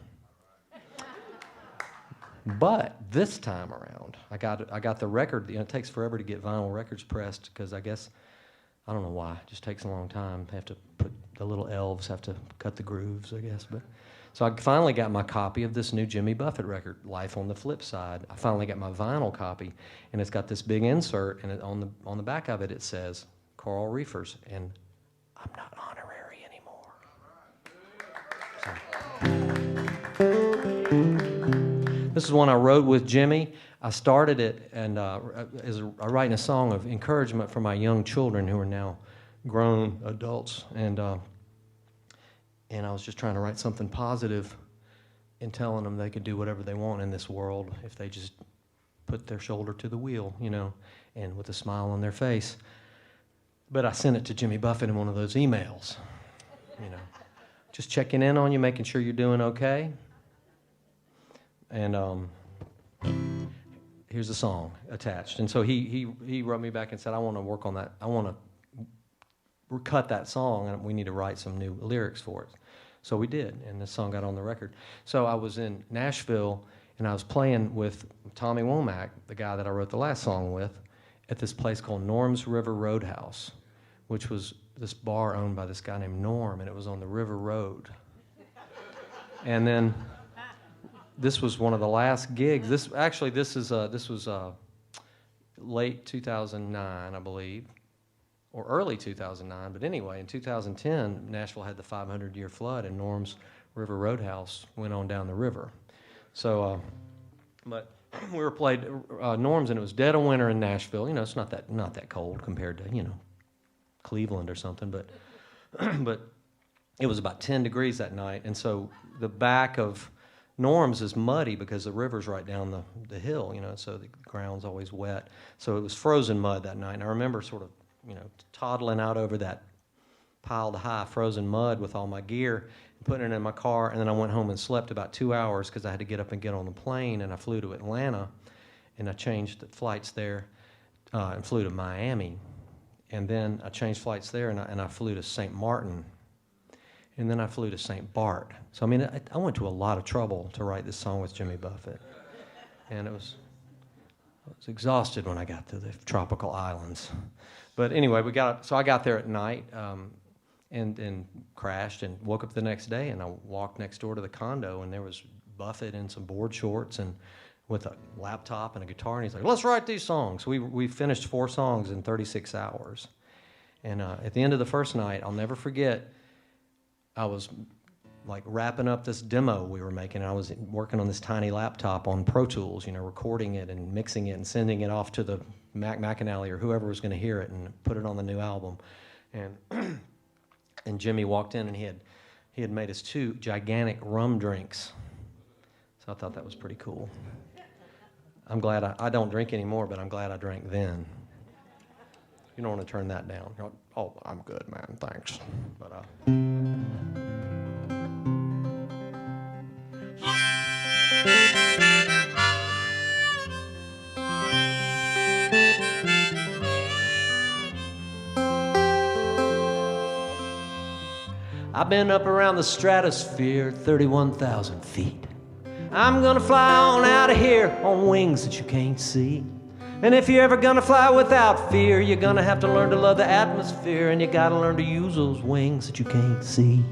E: But this time around, I got the record. You know, it takes forever to get vinyl records pressed because I I don't know why. It just takes a long time. The little elves have to cut the grooves, I guess. But so I finally got my copy of this new Jimmy Buffett record, Life on the Flip Side. I finally got my vinyl copy, and it's got this big insert, and on the back of it, it says Coral Reefers, and I'm not honorary anymore. So. This is one I wrote with Jimmy. I started it and writing a song of encouragement for my young children who are now grown adults, and I was just trying to write something positive and telling them they could do whatever they want in this world if they just put their shoulder to the wheel, and with a smile on their face. But I sent it to Jimmy Buffett in one of those emails, just checking in on you, making sure you're doing okay. And here's the song attached. And so he wrote me back and said, I want to work on that. I want to cut that song, and we need to write some new lyrics for it. So we did, and the song got on the record. So I was in Nashville, and I was playing with Tommy Womack, the guy that I wrote the last song with, at this place called Norm's River Roadhouse, which was this bar owned by this guy named Norm, and it was on the River Road. And then this was one of the last gigs. This was late 2009, I believe, or early 2009. But anyway, in 2010, Nashville had the 500-year flood, and Norm's River Roadhouse went on down the river. So, but we were played Norm's, and it was dead of winter in Nashville. It's not that cold compared to Cleveland or something, but but it was about 10 degrees that night, and so the back of Norm's is muddy because the river's right down the hill, so the ground's always wet. So it was frozen mud that night, and I remember sort of, toddling out over that piled high frozen mud with all my gear and putting it in my car, and then I went home and slept about 2 hours because I had to get up and get on the plane, and I flew to Atlanta, and I changed flights there and flew to Miami, and then I changed flights there, and I flew to St. Martin, and then I flew to St. Bart. So, I went to a lot of trouble to write this song with Jimmy Buffett. And I was exhausted when I got to the tropical islands. But anyway, I got there at night and crashed and woke up the next day, and I walked next door to the condo, and there was Buffett in some board shorts and with a laptop and a guitar, and he's like, let's write these songs. We finished 4 songs in 36 hours. And at the end of the first night, I'll never forget, I was like wrapping up this demo we were making, and I was working on this tiny laptop on Pro Tools, recording it and mixing it and sending it off to the McAnally or whoever was going to hear it and put it on the new album. And and Jimmy walked in, and he had made us 2 gigantic rum drinks. So I thought that was pretty cool. I'm glad I don't drink anymore, but I'm glad I drank then. You don't want to turn that down. You're like, oh, I'm good, man, thanks. But I've been up around the stratosphere, 31,000 feet. I'm gonna fly on out of here on wings that you can't see. And if you're ever gonna fly without fear, you're gonna have to learn to love the atmosphere, and you gotta learn to use those wings that you can't see.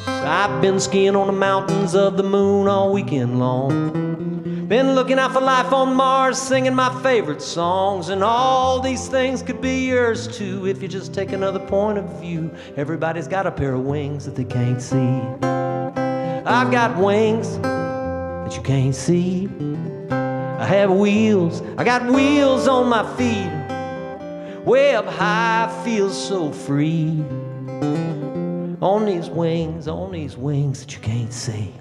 E: I've been skiing on the mountains of the moon all weekend long. Been looking out for life on Mars, singing my favorite songs. And all these things could be yours too if you just take another point of view. Everybody's got a pair of wings that they can't see. I've got wings that you can't see. I have wheels, I got wheels on my feet. Way up high, I feel so free. On these wings that you can't see.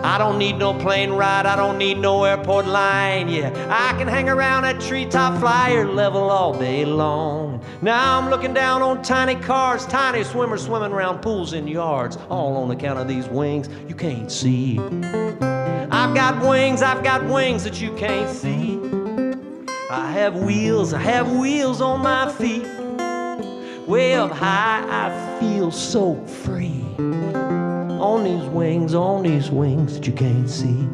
E: I don't need no plane ride, I don't need no airport line, yeah. I can hang around at treetop flyer level all day long. Now I'm looking down on tiny cars, tiny swimmers swimming around pools and yards, all on account of these wings you can't see. I've got wings that you can't see. I have wheels on my feet. Way up high, I feel so free. On these wings that you can't see.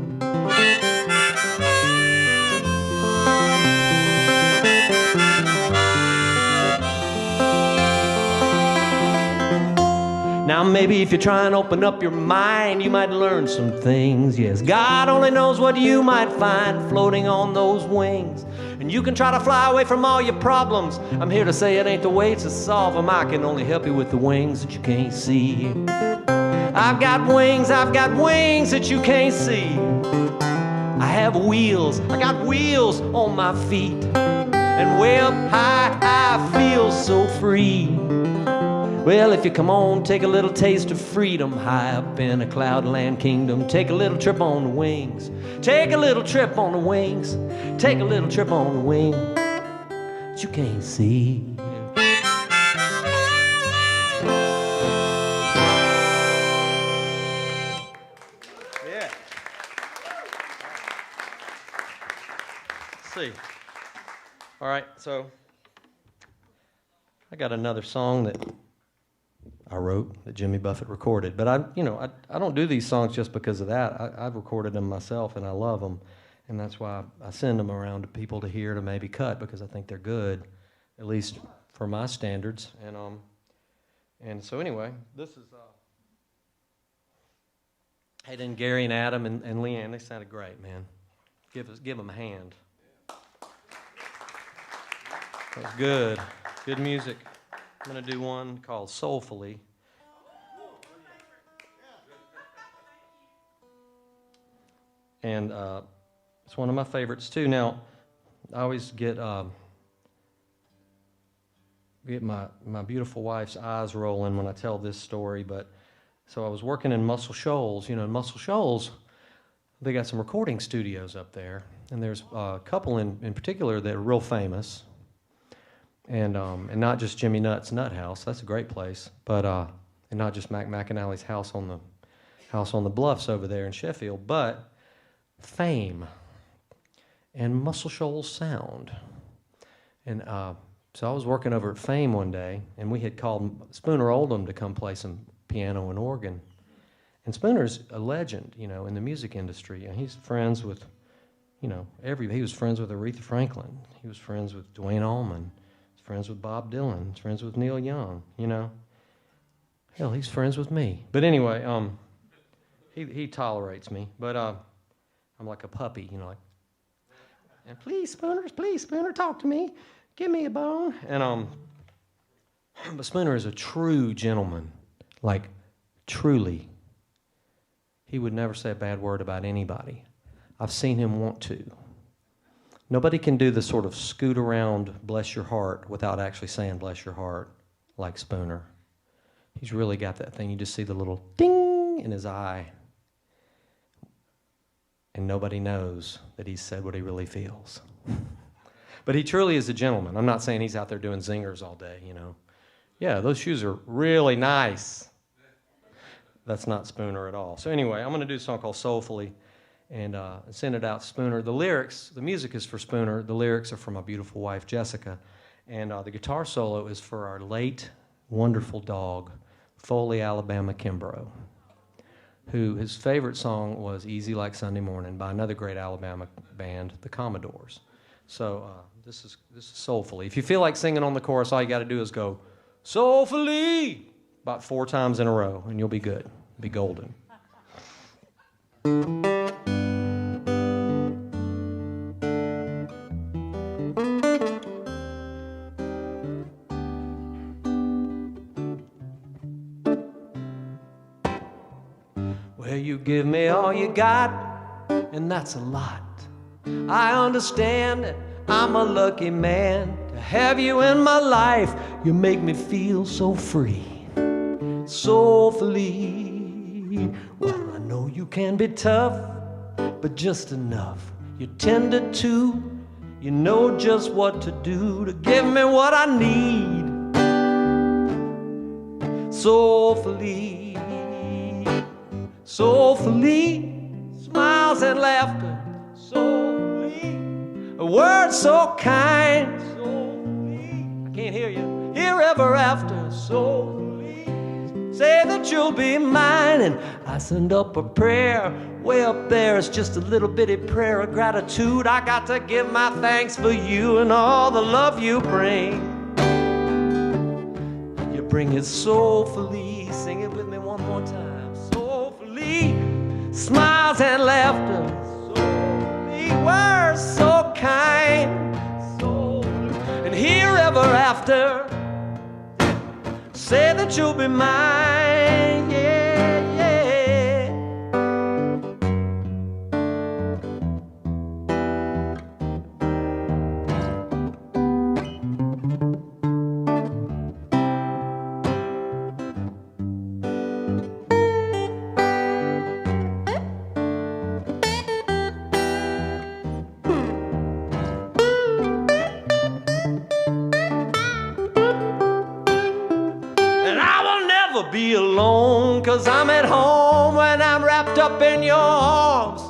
E: Now maybe if you try and open up your mind, you might learn some things. Yes, God only knows what you might find floating on those wings. And you can try to fly away from all your problems. I'm here to say it ain't the way to solve them. I can only help you with the wings that you can't see. I've got wings that you can't see. I have wheels, I got wheels on my feet. And way up high, I feel so free. Well, if you come on, take a little taste of freedom high up in a cloudland kingdom. Take a little trip on the wings. Take a little trip on the wings. Take a little trip on the wing that you can't see. Yeah. Let's see. All right, so I got another song that I wrote that Jimmy Buffett recorded. But I don't do these songs just because of that. I've recorded them myself and I love them. And that's why I send them around to people to hear, to maybe cut, because I think they're good, at least for my standards. And so anyway, this is hey, then Gary and Adam and Leanne, they sounded great, man. Give them a hand. That was good. Good music. I'm going to do one called Soulfully. And it's one of my favorites, too. Now, I always get my beautiful wife's eyes rolling when I tell this story. But so I was working in Muscle Shoals. You know, in Muscle Shoals, they got some recording studios up there. And there's a couple in particular that are real famous. And not just Jimmy Nutt's Nut House, that's a great place, but and not just Mac McAnally's house on the bluffs over there in Sheffield, but Fame and Muscle Shoals Sound. And so I was working over at Fame one day, and we had called Spooner Oldham to come play some piano and organ. And Spooner's a legend, you know, in the music industry, and he's friends with, you know, he was friends with Aretha Franklin, he was friends with Duane Allman. Friends with Bob Dylan, friends with Neil Young, you know. Hell, he's friends with me. But anyway, he tolerates me. But I'm like a puppy, you know, like, and please, Spooner, talk to me. Give me a bone. And but Spooner is a true gentleman, like truly. He would never say a bad word about anybody. I've seen him want to. Nobody can do the sort of scoot around, bless your heart, without actually saying bless your heart, like Spooner. He's really got that thing. You just see the little ding in his eye. And nobody knows that he's said what he really feels. But he truly is a gentleman. I'm not saying he's out there doing zingers all day, you know. Yeah, those shoes are really nice. That's not Spooner at all. So anyway, I'm going to do a song called Soulfully. And send it out to Spooner. The lyrics, the music is for Spooner. The lyrics are for my beautiful wife, Jessica. And the guitar solo is for our late, wonderful dog, Foley, Alabama Kimbrough, who his favorite song was Easy Like Sunday Morning by another great Alabama band, the Commodores. So this is Soulfully. If you feel like singing on the chorus, all you got to do is go, Soulfully, about 4 times in a row, and you'll be good. Be golden. Well, you give me all you got, and that's a lot. I understand that I'm a lucky man to have you in my life. You make me feel so free, soulfully. Well, I know you can be tough, but just enough. You're tender too. You know just what to do to give me what I need. Soulfully, soulfully, smiles and laughter. Soulfully, a word so kind. Soulfully, I can't hear you. here ever after. So please say that you'll be mine. And I send up a prayer way up there. It's just a little bitty prayer of gratitude. I got to give my thanks for you and all the love you bring. You bring it soulfully. Sing it with me one more time. Soulfully, smiles and laughter. Soulfully, words so kind. Soulfully, and here ever after. Say that you'll be mine, yeah, yeah. Be alone, 'cause I'm at home when I'm wrapped up in your arms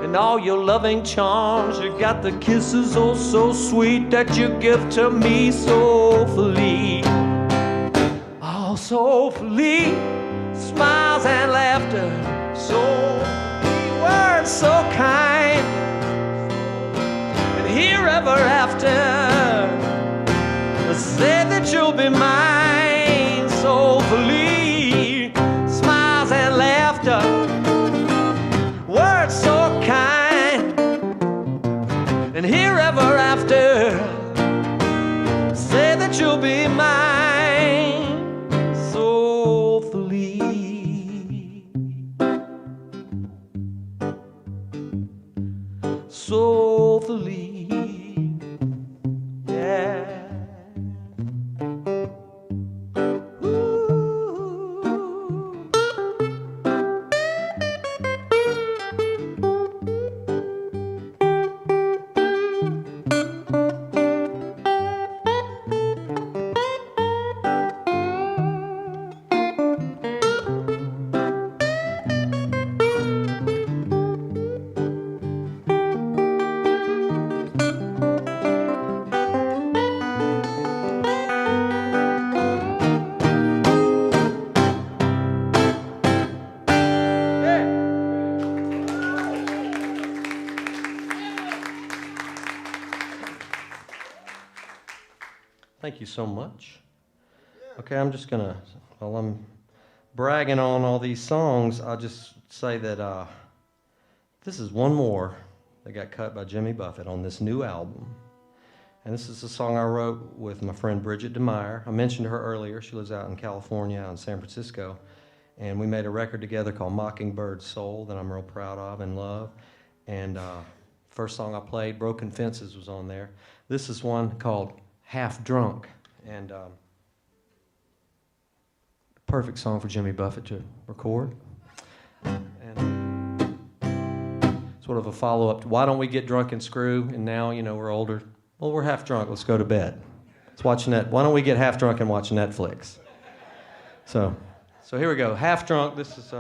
E: and all your loving charms. You got the kisses oh so sweet that you give to me soulfully. Oh, soulfully, smiles and laughter, soulfully, words so kind. And here ever after, say that you'll be mine soulfully. Smiles and laughter, words so kind. And here ever after, say that you'll be mine soulfully. Soulfully, yeah. Thank you so much. Okay, I'm just gonna, while I'm bragging on all these songs, I'll just say that this is one more that got cut by Jimmy Buffett on this new album. And this is a song I wrote with my friend Bridget DeMeyer. I mentioned her earlier. She lives out in California, out in San Francisco. And we made a record together called Mockingbird Soul that I'm real proud of and love. And first song I played, Broken Fences, was on there. This is one called Half Drunk, and perfect song for Jimmy Buffett to record. And sort of a follow-up to Why Don't We Get Drunk and Screw? And now, you know, we're older. Well, we're half drunk. Let's go to bed. Let's watch Net. Why don't we get half drunk and watch Netflix? So here we go. Half Drunk. This is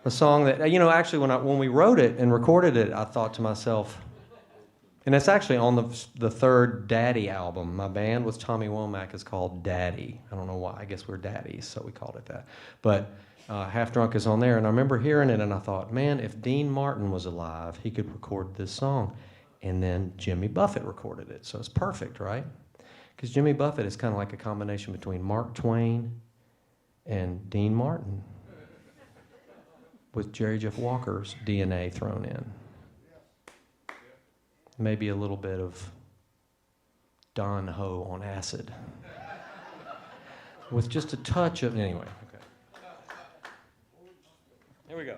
E: a song that, you know, actually when we wrote it and recorded it, I thought to myself, and it's actually on the third Daddy album. My band was Tommy Womack. It's called Daddy. I don't know why. I guess we're daddies, so we called it that. But Half Drunk is on there, and I remember hearing it, and I thought, man, if Dean Martin was alive, he could record this song. And then Jimmy Buffett recorded it, so it's perfect, right? Because Jimmy Buffett is kind of like a combination between Mark Twain and Dean Martin, with Jerry Jeff Walker's DNA thrown in. Maybe a little bit of Don Ho on acid. With just a touch of, anyway, okay. Here we go.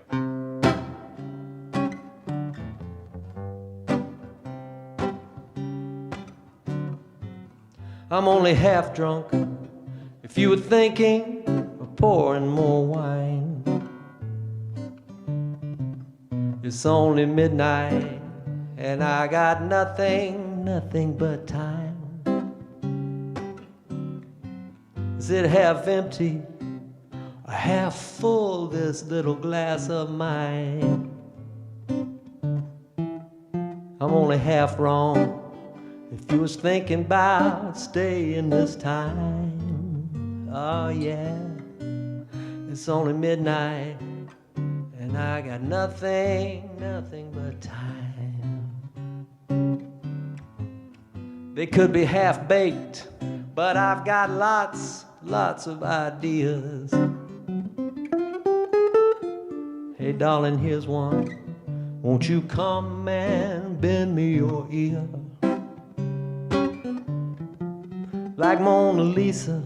E: I'm only half drunk. If you were thinking of pouring more wine, it's only midnight. And I got nothing but time. Is it half empty or half full, this little glass of mine? I'm only half wrong if you was thinking about staying this time. Oh yeah, it's only midnight and I got nothing but time. They could be half-baked, but I've got lots of ideas. Hey darling, here's one. Won't you come and bend me your ear? Like Mona Lisa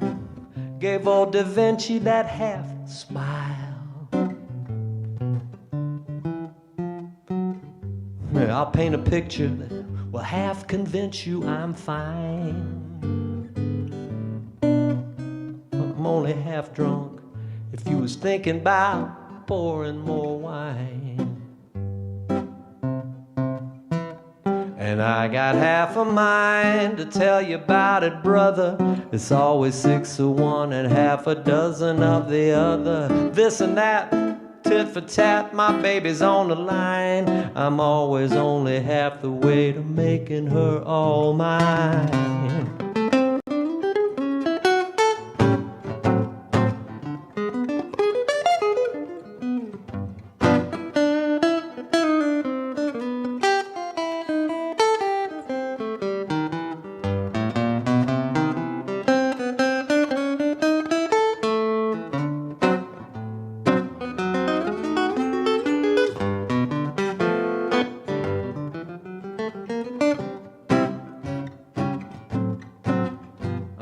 E: gave old Da Vinci that half smile. I'll paint a picture that will half convince you I'm fine. I'm only half drunk if you was thinking about pouring more wine. And I got half a mind to tell you about it, brother. It's always 6 of one and half a dozen of the other. This and that, tit for tat, my baby's on the line. I'm always only half the way to making her all mine.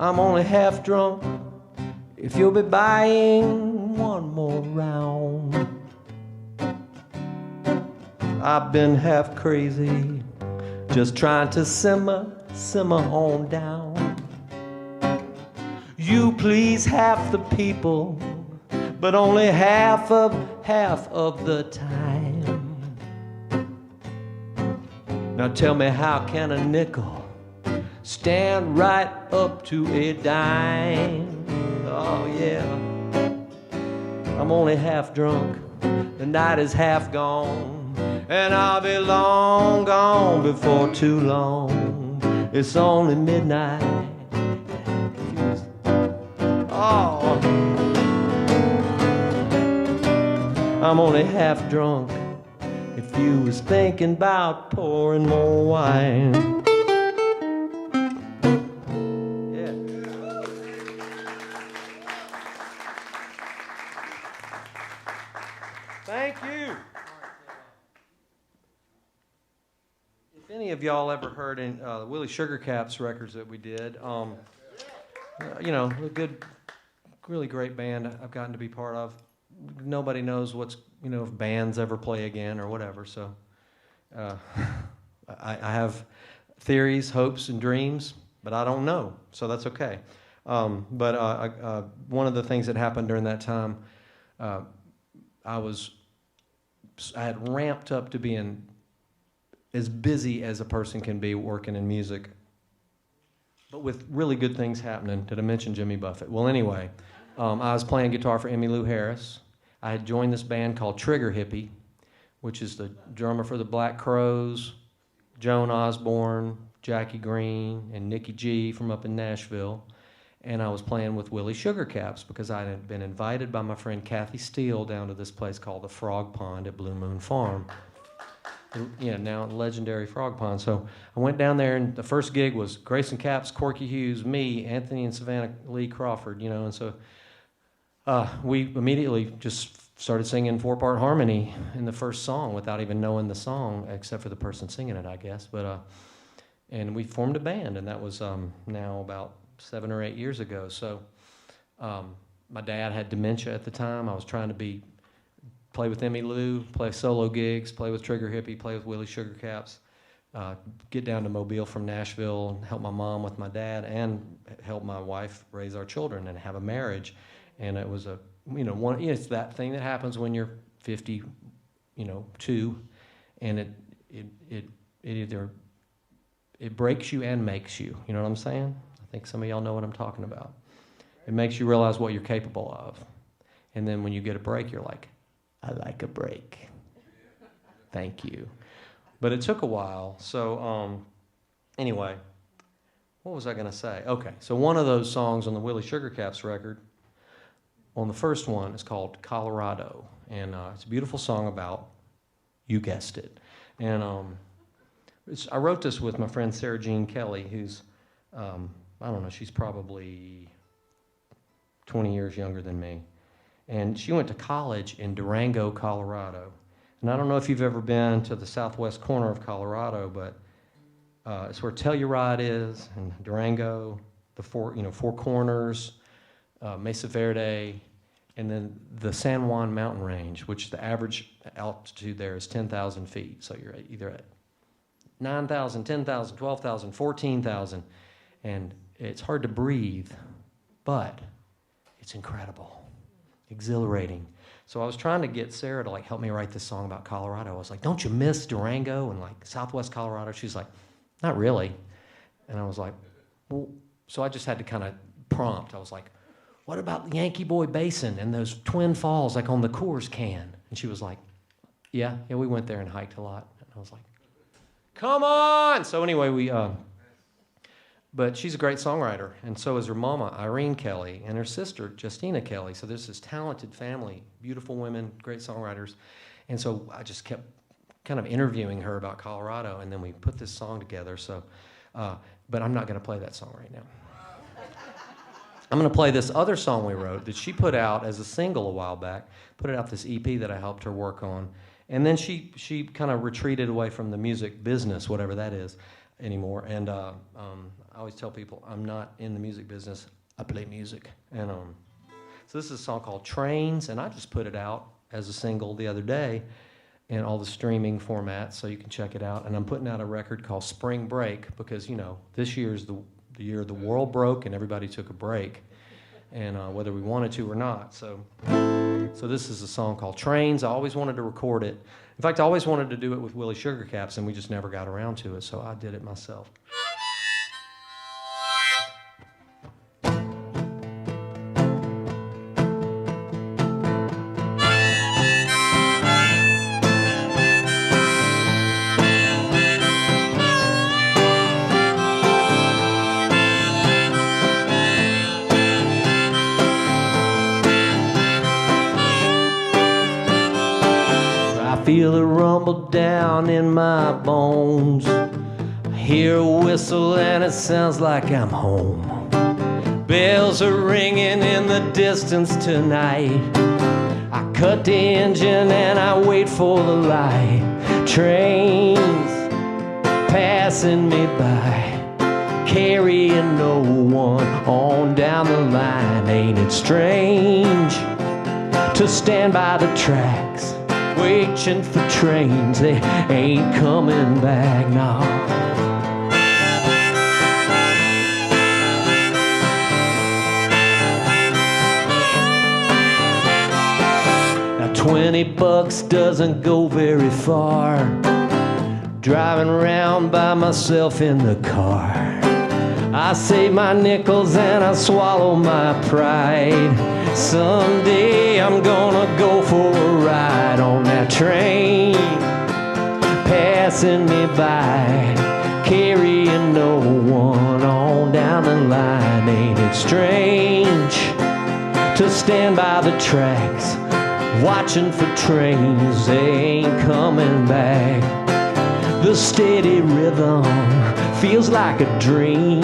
E: I'm only half drunk if you'll be buying one more round. I've been half crazy, just trying to simmer on down. You please half the people, but only half of the time. Now tell me, how can a nickel stand right up to a dime? Oh yeah, I'm only half drunk, the night is half gone, and I'll be long gone before too long. It's only midnight. Oh, I'm only half drunk if you was thinking about pouring more wine. Thank you. If any of y'all ever heard in Willie Sugarcap's records that we did, you know, a good, really great band I've gotten to be part of. Nobody knows what's, you know, if bands ever play again or whatever. So I have theories, hopes, and dreams, but I don't know. So that's okay. But one of the things that happened during that time, I had ramped up to being as busy as a person can be working in music, but with really good things happening. Did I mention Jimmy Buffett? Well, anyway, I was playing guitar for Emmylou Harris. I had joined this band called Trigger Hippie, which is the drummer for the Black Crowes, Joan Osborne, Jackie Green, and Nikki G from up in Nashville. And I was playing with Willie Sugarcaps because I had been invited by my friend Kathy Steele down to this place called the Frog Pond at Blue Moon Farm. Yeah, now legendary Frog Pond. So I went down there, and the first gig was Grayson Capps, Corky Hughes, me, Anthony and Savannah Lee Crawford, you know, and so we immediately just started singing 4-part harmony in the first song without even knowing the song, except for the person singing it, I guess. But and we formed a band, and that was now about 7 or 8 years ago. So my dad had dementia at the time. I was trying to play with Emmylou, play solo gigs, play with Trigger Hippie, play with Willie Sugarcaps, get down to Mobile from Nashville and help my mom with my dad and help my wife raise our children and have a marriage. And it was it's that thing that happens when you're 52, and it breaks you and makes you. You know what I'm saying? I think some of y'all know what I'm talking about. It makes you realize what you're capable of. And then when you get a break, you're like, I like a break. Thank you. But it took a while. So anyway, what was I going to say? Okay, so one of those songs on the Willie Sugarcaps record, on the first one, is called Colorado. And it's a beautiful song about, you guessed it. And I wrote this with my friend Sarah Jean Kelly, who's, I don't know, she's probably 20 years younger than me. And she went to college in Durango, Colorado. And I don't know if you've ever been to the southwest corner of Colorado, but it's where Telluride is, and Durango, the Four Corners, Mesa Verde, and then the San Juan mountain range, which the average altitude there is 10,000 feet. So you're either at 9,000, 10,000, 12,000, 14,000, and it's hard to breathe, but it's incredible, exhilarating. So I was trying to get Sarah to help me write this song about Colorado. I was like, don't you miss Durango and southwest Colorado? She's like, not really. And I was like, well, so I just had to kind of prompt. I was like, what about the Yankee Boy Basin and those Twin Falls on the Coors can? And she was like, yeah, we went there and hiked a lot. And I was like, come on! So anyway, but she's a great songwriter, and so is her mama, Irene Kelly, and her sister, Justina Kelly. So there's this talented family, beautiful women, great songwriters. And so I just kept kind of interviewing her about Colorado, and then we put this song together. So, but I'm not going to play that song right now. I'm going to play this other song we wrote that she put out as a single a while back, put it out this EP that I helped her work on. And then she kind of retreated away from the music business, whatever that is, anymore. And I always tell people, I'm not in the music business, I play music. And so this is a song called Trains, and I just put it out as a single the other day in all the streaming formats, so you can check it out. And I'm putting out a record called Spring Break, because, this year's the year the world broke and everybody took a break, and whether we wanted to or not. So this is a song called Trains. I always wanted to record it. In fact, I always wanted to do it with Willie Sugarcaps, and we just never got around to it, so I did it myself. Feel a rumble down in my bones. I hear a whistle and it sounds like I'm home. Bells are ringing in the distance tonight. I cut the engine and I wait for the light. Trains passing me by, carrying no one on down the line. Ain't it strange to stand by the tracks, waiting for trains, they ain't coming back now. Now $20 doesn't go very far, driving around by myself in the car. I save my nickels and I swallow my pride. Someday I'm gonna go for a ride on that train, passing me by, carrying no one on down the line. Ain't it strange to stand by the tracks, watching for trains, they ain't coming back. The steady rhythm feels like a dream,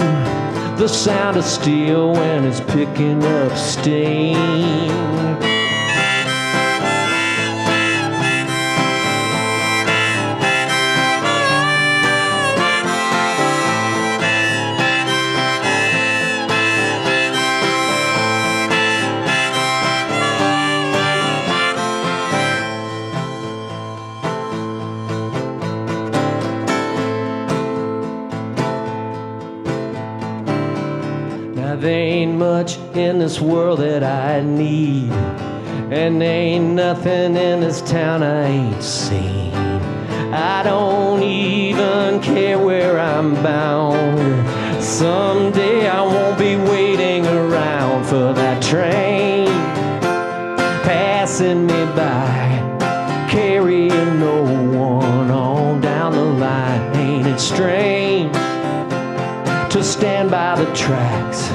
E: the sound of steel when it's picking up steam. There ain't much in this world that I need, and there ain't nothing in this town I ain't seen. I don't even care where I'm bound. Someday I won't be waiting around for that train, passing me by, carrying no one on down the line. Ain't it strange to stand by the tracks,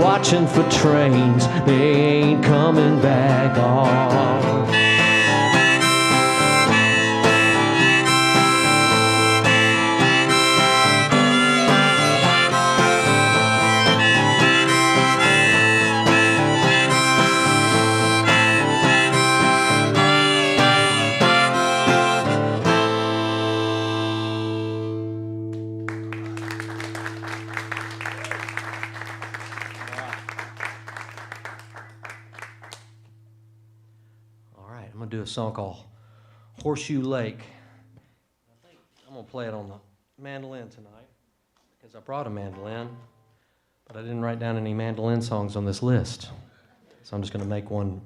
E: watching for trains, they ain't coming back. Oh. I'm going to do a song called Horseshoe Lake. I think I'm going to play it on the mandolin tonight because I brought a mandolin, but I didn't write down any mandolin songs on this list. So I'm just going to make one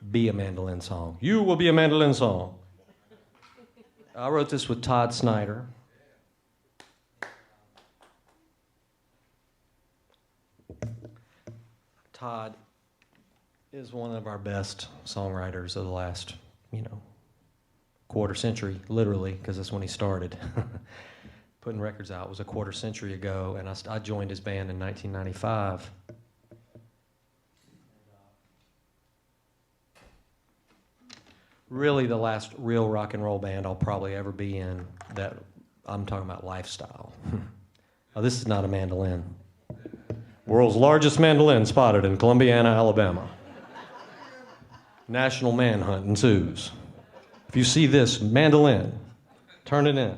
E: be a mandolin song. You will be a mandolin song. I wrote this with Todd Snyder. Todd is one of our best songwriters of the last, quarter century, literally, because that's when he started. Putting records out was a quarter century ago, and I joined his band in 1995. Really the last real rock and roll band I'll probably ever be in that I'm talking about lifestyle. Now, this is not a mandolin. World's largest mandolin spotted in Columbiana, Alabama. National manhunt ensues. If you see this mandolin, turn it in.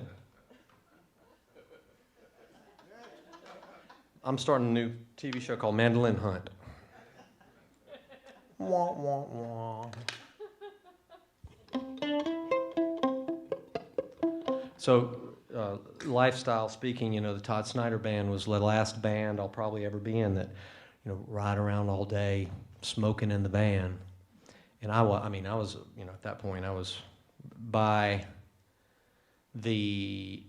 E: I'm starting a new TV show called Mandolin Hunt. Wah, wah, wah. So, lifestyle speaking, the Todd Snyder Band was the last band I'll probably ever be in that, ride around all day smoking in the van. And I was, at that point, I was by the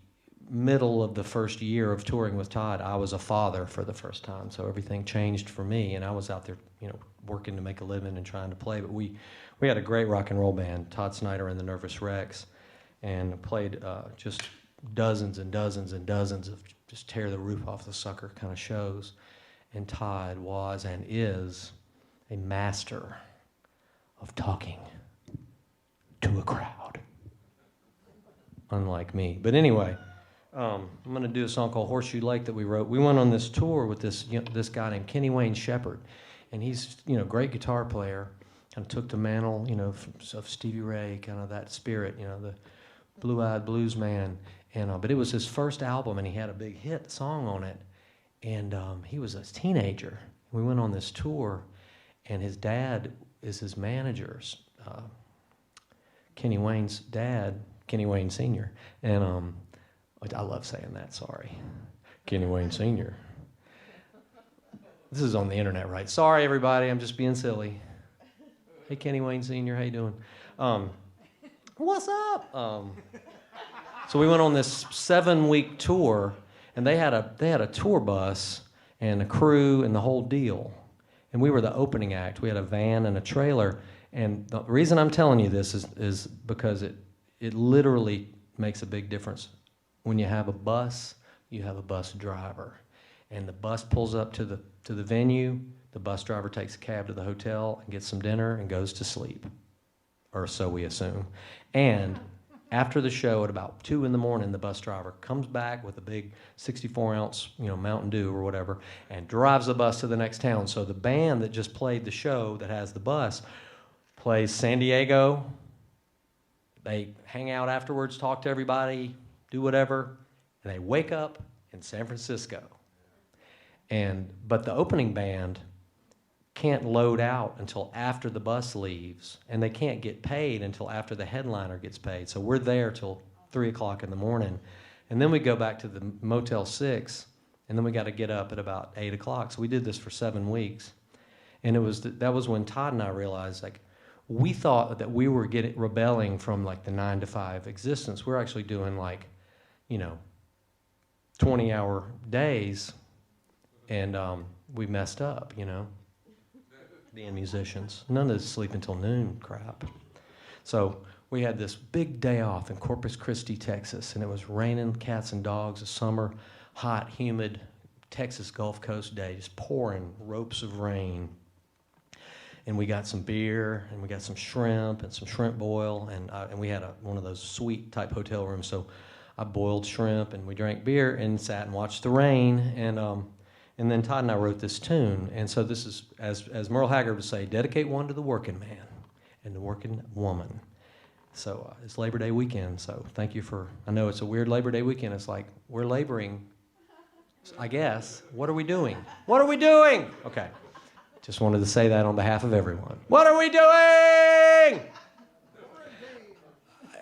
E: middle of the first year of touring with Todd, I was a father for the first time. So everything changed for me, and I was out there, working to make a living and trying to play. But we had a great rock and roll band, Todd Snyder and the Nervous Wrecks, and played just dozens and dozens and dozens of just tear the roof off the sucker kind of shows. And Todd was and is a master of talking to a crowd, unlike me. But anyway, I'm going to do a song called Horseshoe Lake that we wrote. We went on this tour with this guy named Kenny Wayne Shepherd, and he's great guitar player. Kind of took the mantle, of Stevie Ray, kind of that spirit, the blue-eyed blues man. And but it was his first album, and he had a big hit song on it. And he was a teenager. We went on this tour, and his dad is his manager's, Kenny Wayne's dad, Kenny Wayne Sr. And I love saying that, sorry. Kenny Wayne Sr. This is on the internet, right? Sorry, everybody, I'm just being silly. Hey, Kenny Wayne Sr., how you doing? What's up? So we went on this 7-week tour, and they had a tour bus and a crew and the whole deal. And we were the opening act. We had a van and a trailer. And the reason I'm telling you this is because it literally makes a big difference. When you have a bus, you have a bus driver. And the bus pulls up to the venue, the bus driver takes a cab to the hotel and gets some dinner and goes to sleep. Or so we assume. And after the show at about 2 a.m, the bus driver comes back with a big 64-ounce, Mountain Dew or whatever, and drives the bus to the next town. So the band that just played the show that has the bus plays San Diego. They hang out afterwards, talk to everybody, do whatever, and they wake up in San Francisco. But the opening band can't load out until after the bus leaves, and they can't get paid until after the headliner gets paid. So we're there till 3 o'clock in the morning, and then we go back to the Motel 6, and then we got to get up at about 8 o'clock. So we did this for 7 weeks, and that was when Todd and I realized, we thought that we were rebelling from the 9-to-5 existence. We're actually doing 20-hour days, and we messed up, being musicians. None of this sleep until noon crap. So we had this big day off in Corpus Christi, Texas, and it was raining cats and dogs, a summer, hot, humid, Texas Gulf Coast day, just pouring ropes of rain. And we got some beer, and we got some shrimp, and some shrimp boil, and we had one of those suite type hotel rooms. So I boiled shrimp, and we drank beer, and sat and watched the rain, and then Todd and I wrote this tune. And so this is, as Merle Haggard would say, dedicate one to the working man and the working woman. So it's Labor Day weekend. So thank you for. I know it's a weird Labor Day weekend. It's like we're laboring, I guess. What are we doing? What are we doing? Okay. Just wanted to say that on behalf of everyone. What are we doing?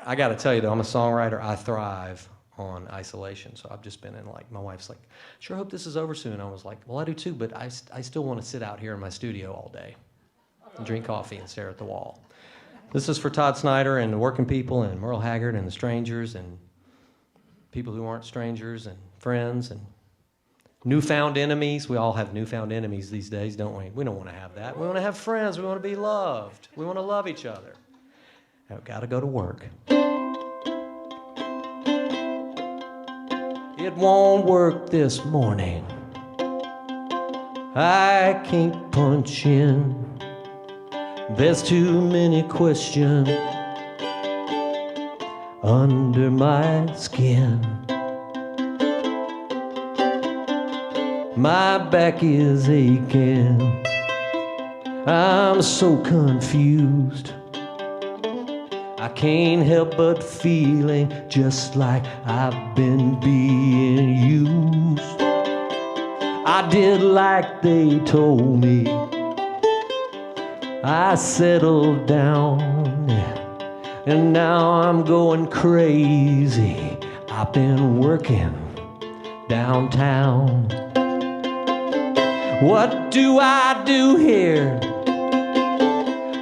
E: I got to tell you, though, I'm a songwriter. I thrive on isolation. So I've just been in, like, my wife's like, sure hope this is over soon. I was like, well, I do too, but I still want to sit out here in my studio all day and drink coffee and stare at the wall. This is for Todd Snyder and the working people and Merle Haggard and the strangers and people who aren't strangers and friends and newfound enemies. We all have newfound enemies these days, don't we? We don't want to have that. We want to have friends. We want to be loved. We want to love each other. I've got to go to work. It won't work this morning. I can't punch in. There's too many questions under my skin. My back is aching. I'm so confused. I can't help but feeling just like I've been being used. I did like they told me. I settled down, and now I'm going crazy. I've been working downtown. What do I do here?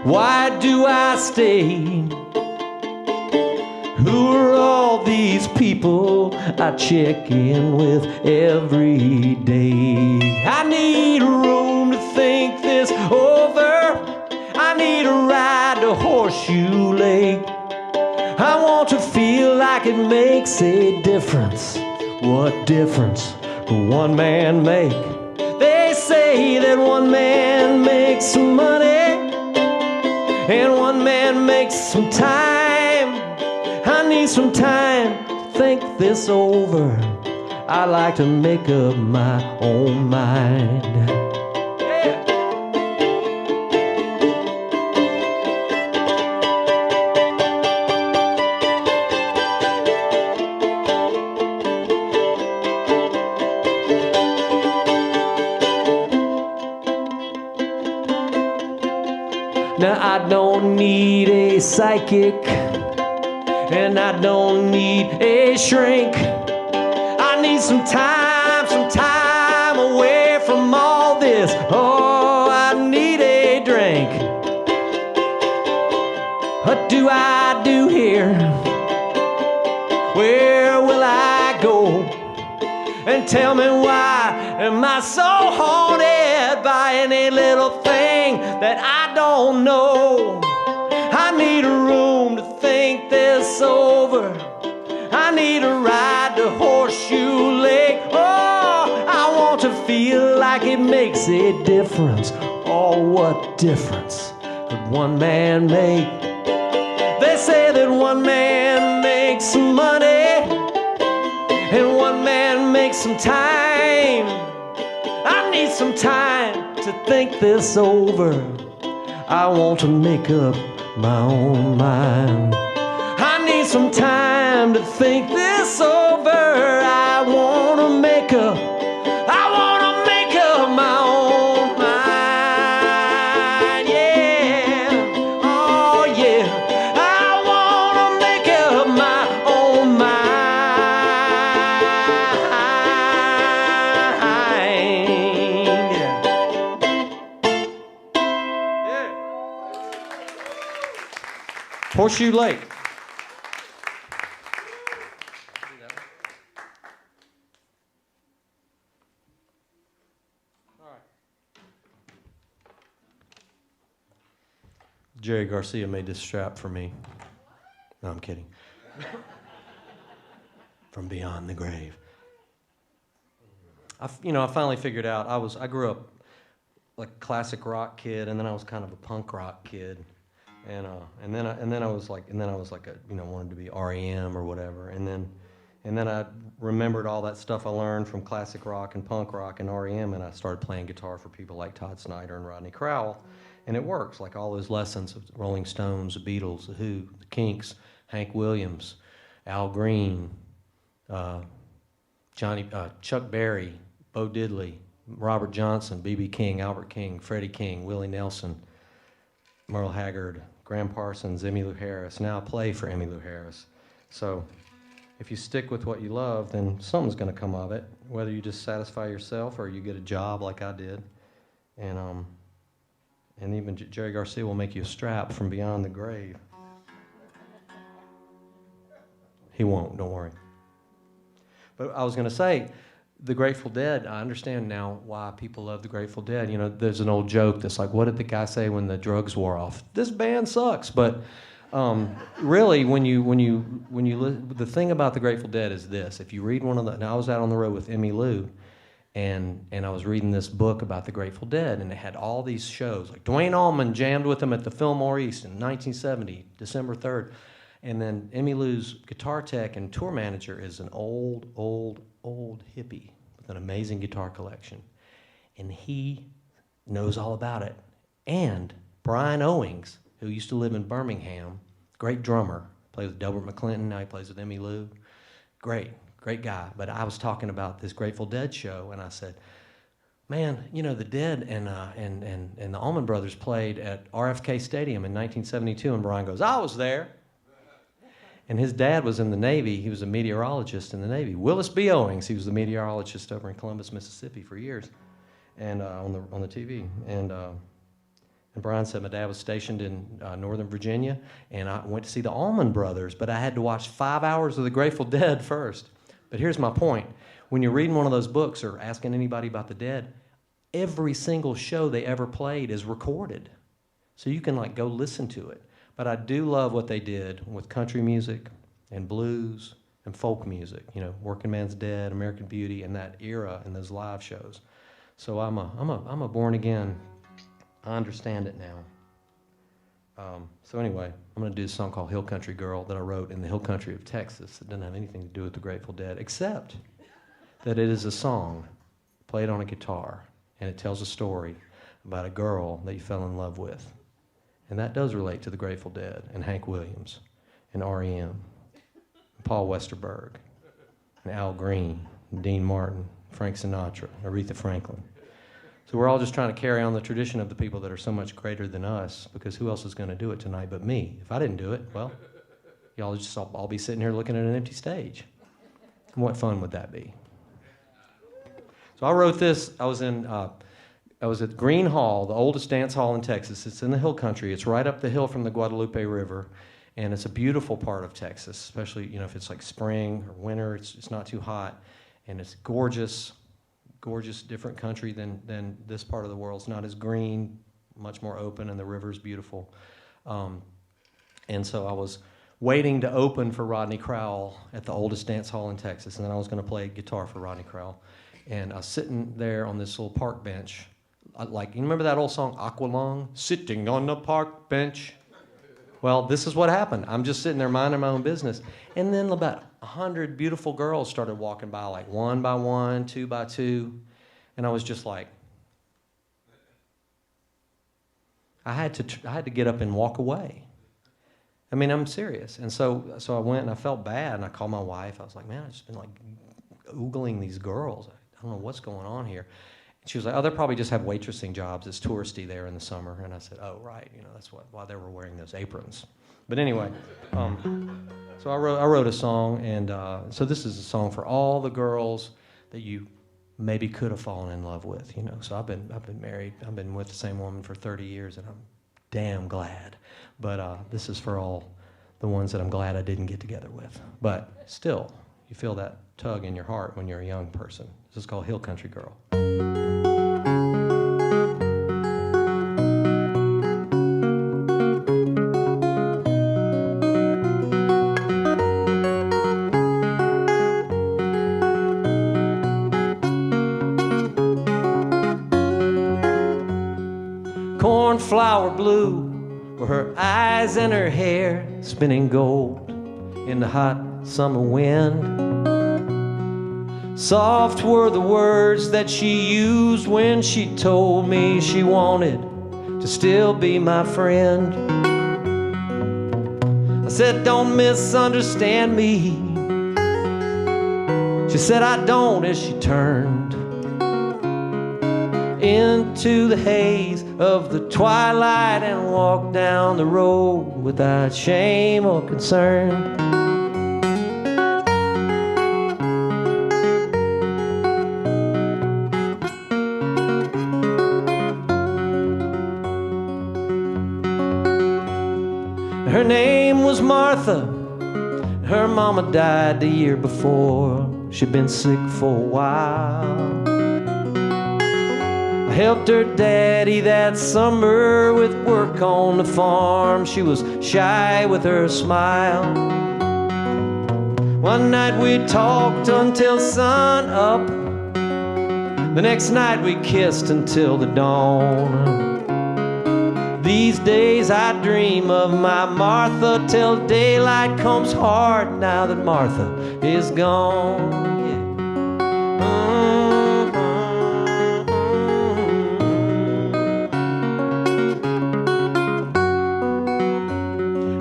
E: Why do I stay? Who are all these people I check in with every day? I need room to think this over. I need a ride to Horseshoe Lake. I want to feel like it makes a difference. What difference will one man make? They say that one man makes some money and one man makes some time. I need some time to think this over. I like to make up my own mind. Now I don't need a psychic, and I don't need a shrink. I need some time away from all this. Oh, I need a drink. What do I do here? Where will I go? And tell me why am I so haunted by any little thing that I don't know? I need a room to think this over. I need a ride to Horseshoe Lake. Oh, I want to feel like it makes a difference. Oh, what difference could one man make? They say that one man makes some money and one man makes some time. I need some time to think this over. I want to make up my own mind. I need some time to think this over. I want to make up my own mind. Yeah, oh yeah. I want to make up my own mind. Yeah. Horseshoe Lake. Jerry Garcia made this strap for me. No, I'm kidding. From beyond the grave. I finally figured out I grew up like a classic rock kid, and then I was kind of a punk rock kid, and then I was like wanted to be REM or whatever, and then I remembered all that stuff I learned from classic rock and punk rock and REM, and I started playing guitar for people like Todd Snyder and Rodney Crowell, and it works. Like all those lessons of Rolling Stones, the Beatles, the Who, the Kinks, Hank Williams, Al Green, Chuck Berry, Bo Diddley, Robert Johnson, B.B. King, Albert King, Freddie King, Willie Nelson, Merle Haggard, Graham Parsons, Emmylou Harris. Now I play for Emmylou Harris. So if you stick with what you love, then something's going to come of it, whether you just satisfy yourself or you get a job like I did. And even Jerry Garcia will make you a strap from beyond the grave. He won't, don't worry. But I was going to say, the Grateful Dead, I understand now why people love the Grateful Dead. You know, there's an old joke that's like, what did the guy say when the drugs wore off? This band sucks. But really, the thing about the Grateful Dead is this. If you read now I was out on the road with Emmylou, and I was reading this book about the Grateful Dead, and it had all these shows. Like Duane Allman jammed with them at the Fillmore East in 1970, December 3rd. And then Emmylou's guitar tech and tour manager is an old hippie with an amazing guitar collection. And he knows all about it. And Brian Owings, who used to live in Birmingham, great drummer, played with Delbert McClinton, now he plays with Emmylou. Great guy. But I was talking about this Grateful Dead show, and I said, man, you know, the Dead and the Allman Brothers played at RFK Stadium in 1972, and Brian goes, I was there. And his dad was in the Navy. He was a meteorologist in the Navy. Willis B. Owings, he was the meteorologist over in Columbus, Mississippi for years, and on the TV. And Brian said my dad was stationed in Northern Virginia, and I went to see the Allman Brothers, but I had to watch 5 hours of the Grateful Dead first. But here's my point. When you're reading one of those books or asking anybody about the Dead, every single show they ever played is recorded. So you can like go listen to it. But I do love what they did with country music and blues and folk music, you know, Working Man's Dead, American Beauty, and that era and those live shows. So I'm a born again. I understand it now. So anyway, I'm going to do a song called Hill Country Girl that I wrote in the hill country of Texas. It doesn't have anything to do with the Grateful Dead, except that it is a song played on a guitar, and it tells a story about a girl that you fell in love with. And that does relate to the Grateful Dead and Hank Williams and REM, and Paul Westerberg, and Al Green, and Dean Martin, Frank Sinatra, Aretha Franklin. So we're all just trying to carry on the tradition of the people that are so much greater than us, because who else is going to do it tonight but me? If I didn't do it, well, y'all just all be sitting here looking at an empty stage. And what fun would that be? So I wrote this. I was at Green Hall, the oldest dance hall in Texas. It's in the hill country. It's right up the hill from the Guadalupe River, and it's a beautiful part of Texas, especially, you know, if it's like spring or winter. It's not too hot, and it's gorgeous, different country than this part of the world. It's not as green, much more open, and the river's beautiful. And so I was waiting to open for Rodney Crowell at the oldest dance hall in Texas, and then I was going to play guitar for Rodney Crowell. And I was sitting there on this little park bench. Like, you remember that old song, Aqualung? Sitting on the park bench. Well, this is what happened. I'm just sitting there minding my own business. And then about 100 beautiful girls started walking by, like one by one, two by two. And I was just like, I had to get up and walk away. I mean, I'm serious. And so I went and I felt bad, and I called my wife. I was like, man, I've just been like oogling these girls. I don't know what's going on here. She was like, oh, they probably just have waitressing jobs. It's touristy there in the summer. And I said, oh, right. You know, that's why they were wearing those aprons. But anyway, so I wrote a song, and so this is a song for all the girls that you maybe could have fallen in love with. You know, so I've been married. I've been with the same woman for 30 years, and I'm damn glad. But this is for all the ones that I'm glad I didn't get together with. But still, you feel that tug in your heart when you're a young person. This is called Hill Country Girl. sunflower blue were her eyes and her hair, spinning gold in the hot summer wind. Soft were the words that she used when she told me she wanted to still be my friend. I said, don't misunderstand me. She said, I don't, as she turned into the haze of the twilight and walked down the road without shame or concern. Her name was Martha. Her mama died the year before. She'd been sick for a while. I helped her daddy that summer with work on the farm. She was shy with her smile. One night we talked until sun up. The next night we kissed until the dawn. These days I dream of my Martha till daylight comes hard now that Martha is gone.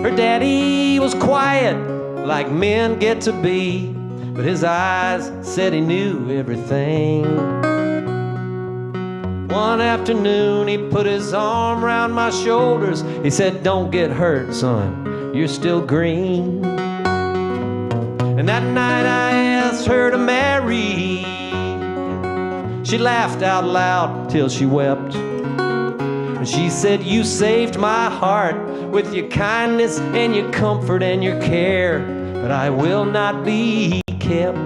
E: Her daddy was quiet like men get to be, but his eyes said he knew everything. One afternoon he put his arm around my shoulders. He said, don't get hurt, son, you're still green. And that night I asked her to marry. She laughed out loud till she wept. And she said, you saved my heart with your kindness and your comfort and your care, but I will not be kept.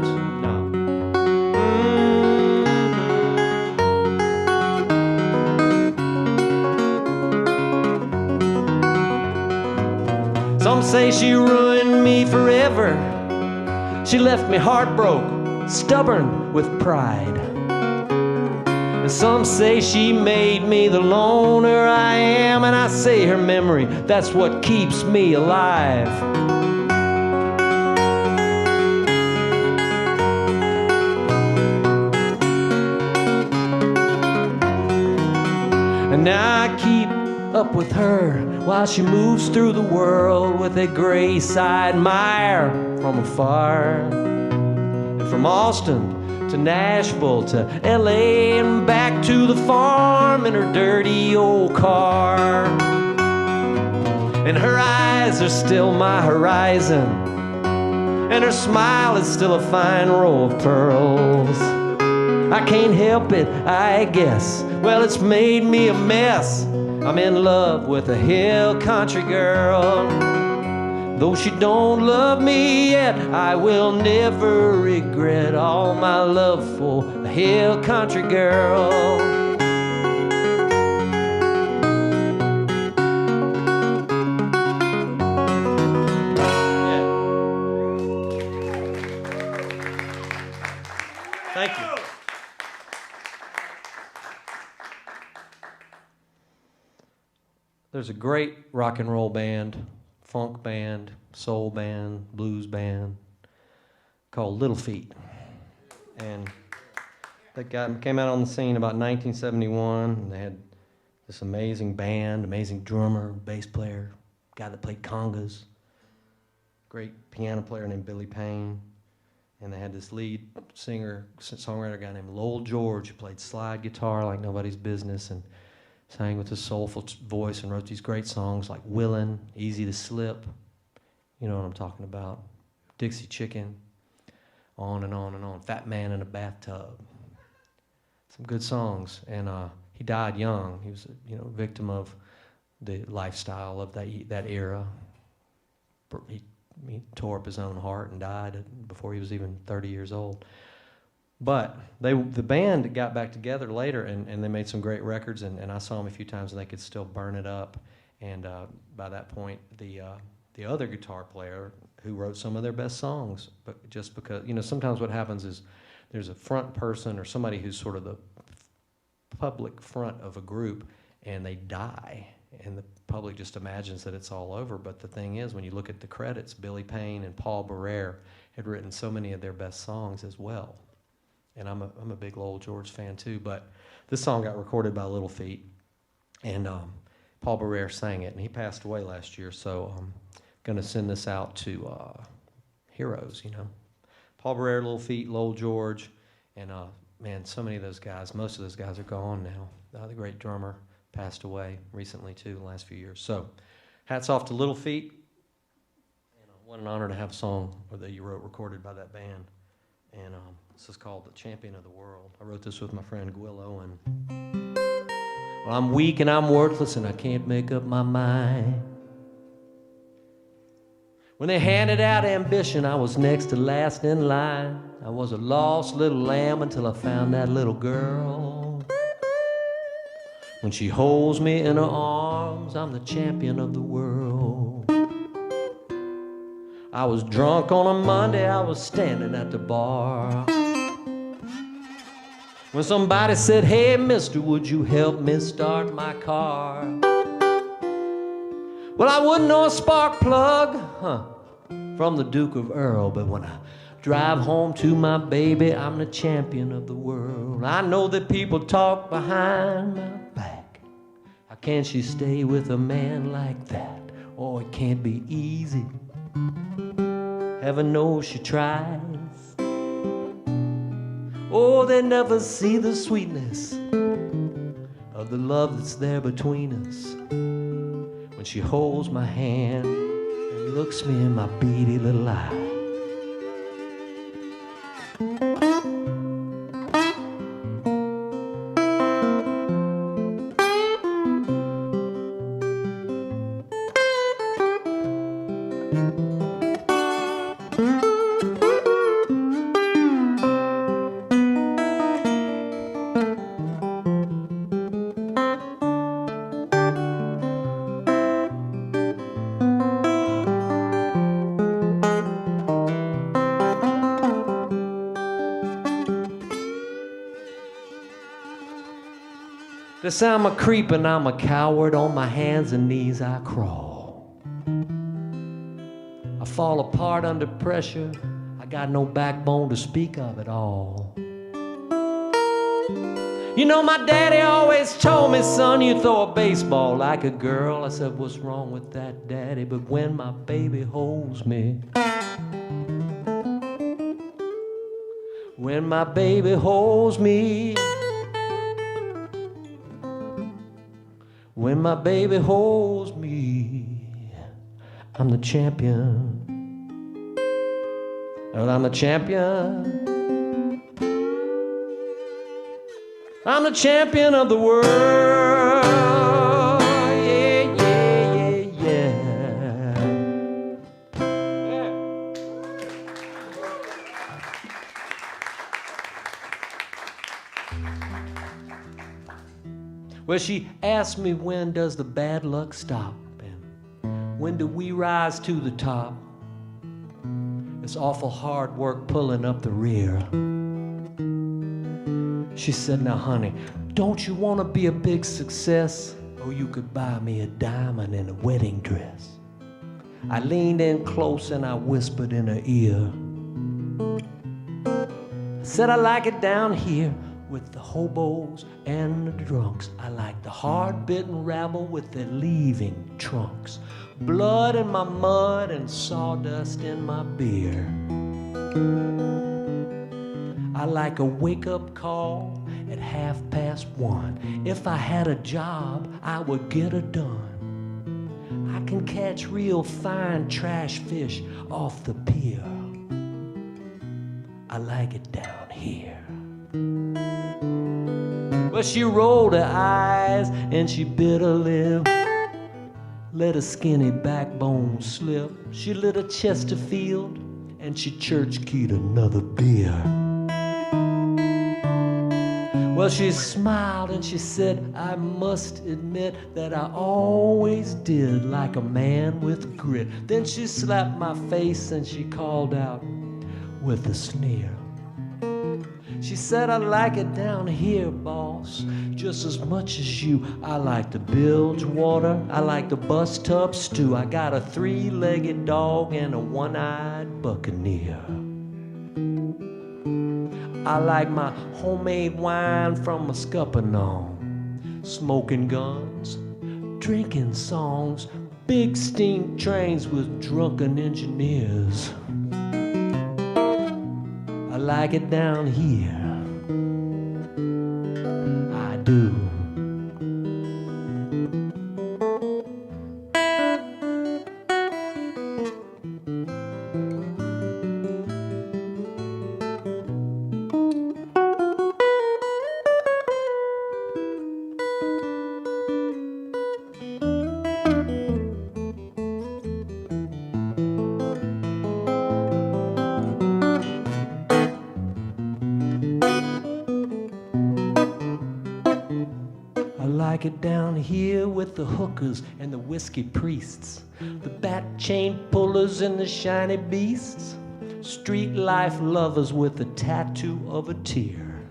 E: Some say she ruined me forever. She left me heartbroken, stubborn with pride. And some say she made me the loner I am, and I say her memory, that's what keeps me alive. And now I keep up with her while she moves through the world with a gray-side mire from afar. And from Austin to Nashville to LA and back to the farm in her dirty old car. And her eyes are still my horizon, and her smile is still a fine row of pearls. I can't help it, I guess. Well, it's made me a mess. I'm in love with a hill country girl. Though she don't love me yet, I will never regret all my love for a hill country girl. Thank you. There's a great rock and roll band, funk band, soul band, blues band called Little Feat. And that guy came out on the scene about 1971, and they had this amazing band, amazing drummer, bass player, guy that played congas, great piano player named Billy Payne. And they had this lead singer, songwriter guy named Lowell George, who played slide guitar like nobody's business and sang with his soulful voice and wrote these great songs like Willin', Easy to Slip, you know what I'm talking about, Dixie Chicken, on and on and on, Fat Man in a Bathtub. Some good songs. And he died young. He was a victim of the lifestyle of that era. He tore up his own heart and died before he was even 30 years old. But the band got back together later, and they made some great records, and I saw them a few times, and they could still burn it up. And by that point, the other guitar player who wrote some of their best songs, but just because, sometimes what happens is there's a front person or somebody who's sort of the public front of a group, and they die. And the public just imagines that it's all over. But the thing is, when you look at the credits, Billy Payne and Paul Barrere had written so many of their best songs as well. And I'm a big Lowell George fan too. But this song got recorded by Little Feat, and Paul Barrere sang it, and he passed away last year. So I'm going to send this out to heroes, you know. Paul Barrere, Little Feat, Lowell George, and man, so many of those guys, most of those guys are gone now. The great drummer passed away recently too, the last few years. So hats off to Little Feat. And what an honor to have a song that you wrote recorded by that band. And this is called The Champion of the World. I wrote this with my friend Will Owen. Well, I'm weak and I'm worthless and I can't make up my mind. When they handed out ambition, I was next to last in line. I was a lost little lamb until I found that little girl. When she holds me in her arms, I'm the champion of the world. I was drunk on a Monday, I was standing at the bar. When somebody said, hey mister, would you help me start my car? Well, I wouldn't know a spark plug, from the Duke of Earl, but when I drive home to my baby, I'm the champion of the world. I know that people talk behind my back. How can she stay with a man like that? Oh, it can't be easy. Heaven knows she tries. Oh, they never see the sweetness of the love that's there between us. When she holds my hand and looks me in my beady little eye. This I'm a creep and I'm a coward, on my hands and knees I crawl. I fall apart under pressure, I got no backbone to speak of at all. You know my daddy always told me, son, you throw a baseball like a girl. I said, what's wrong with that, daddy? But when my baby holds me, when my baby holds me, when my baby holds me, I'm the champion. Well, I'm the champion. I'm the champion of the world. Yeah, yeah, yeah, yeah. Well, she asked me, when does the bad luck stop? And when do we rise to the top? It's awful hard work pulling up the rear. She said, now honey, don't you want to be a big success? Or you could buy me a diamond and a wedding dress. I leaned in close and I whispered in her ear. I said, I like it down here with the hobos and the drunks. I like the hard-bitten rabble with their leaving trunks. Blood in my mud and sawdust in my beer. I like a wake-up call at 1:30. If I had a job, I would get it done. I can catch real fine trash fish off the pier. I like it down here. Well, she rolled her eyes and she bit her lip, let a skinny backbone slip. She lit a Chesterfield and she church keyed another beer. Well, she smiled and she said, I must admit that I always did like a man with grit. Then she slapped my face and she called out with a sneer. She said, I like it down here, boss, just as much as you. I like the bilge water, I like the bus tub stew. I got a three-legged dog and a one-eyed buccaneer. I like my homemade wine from Muscatine, smoking guns, drinking songs, big steam trains with drunken engineers. I like it down here, I do. It down here with the hookers and the whiskey priests, the bat chain pullers and the shiny beasts, street life lovers with the tattoo of a tear.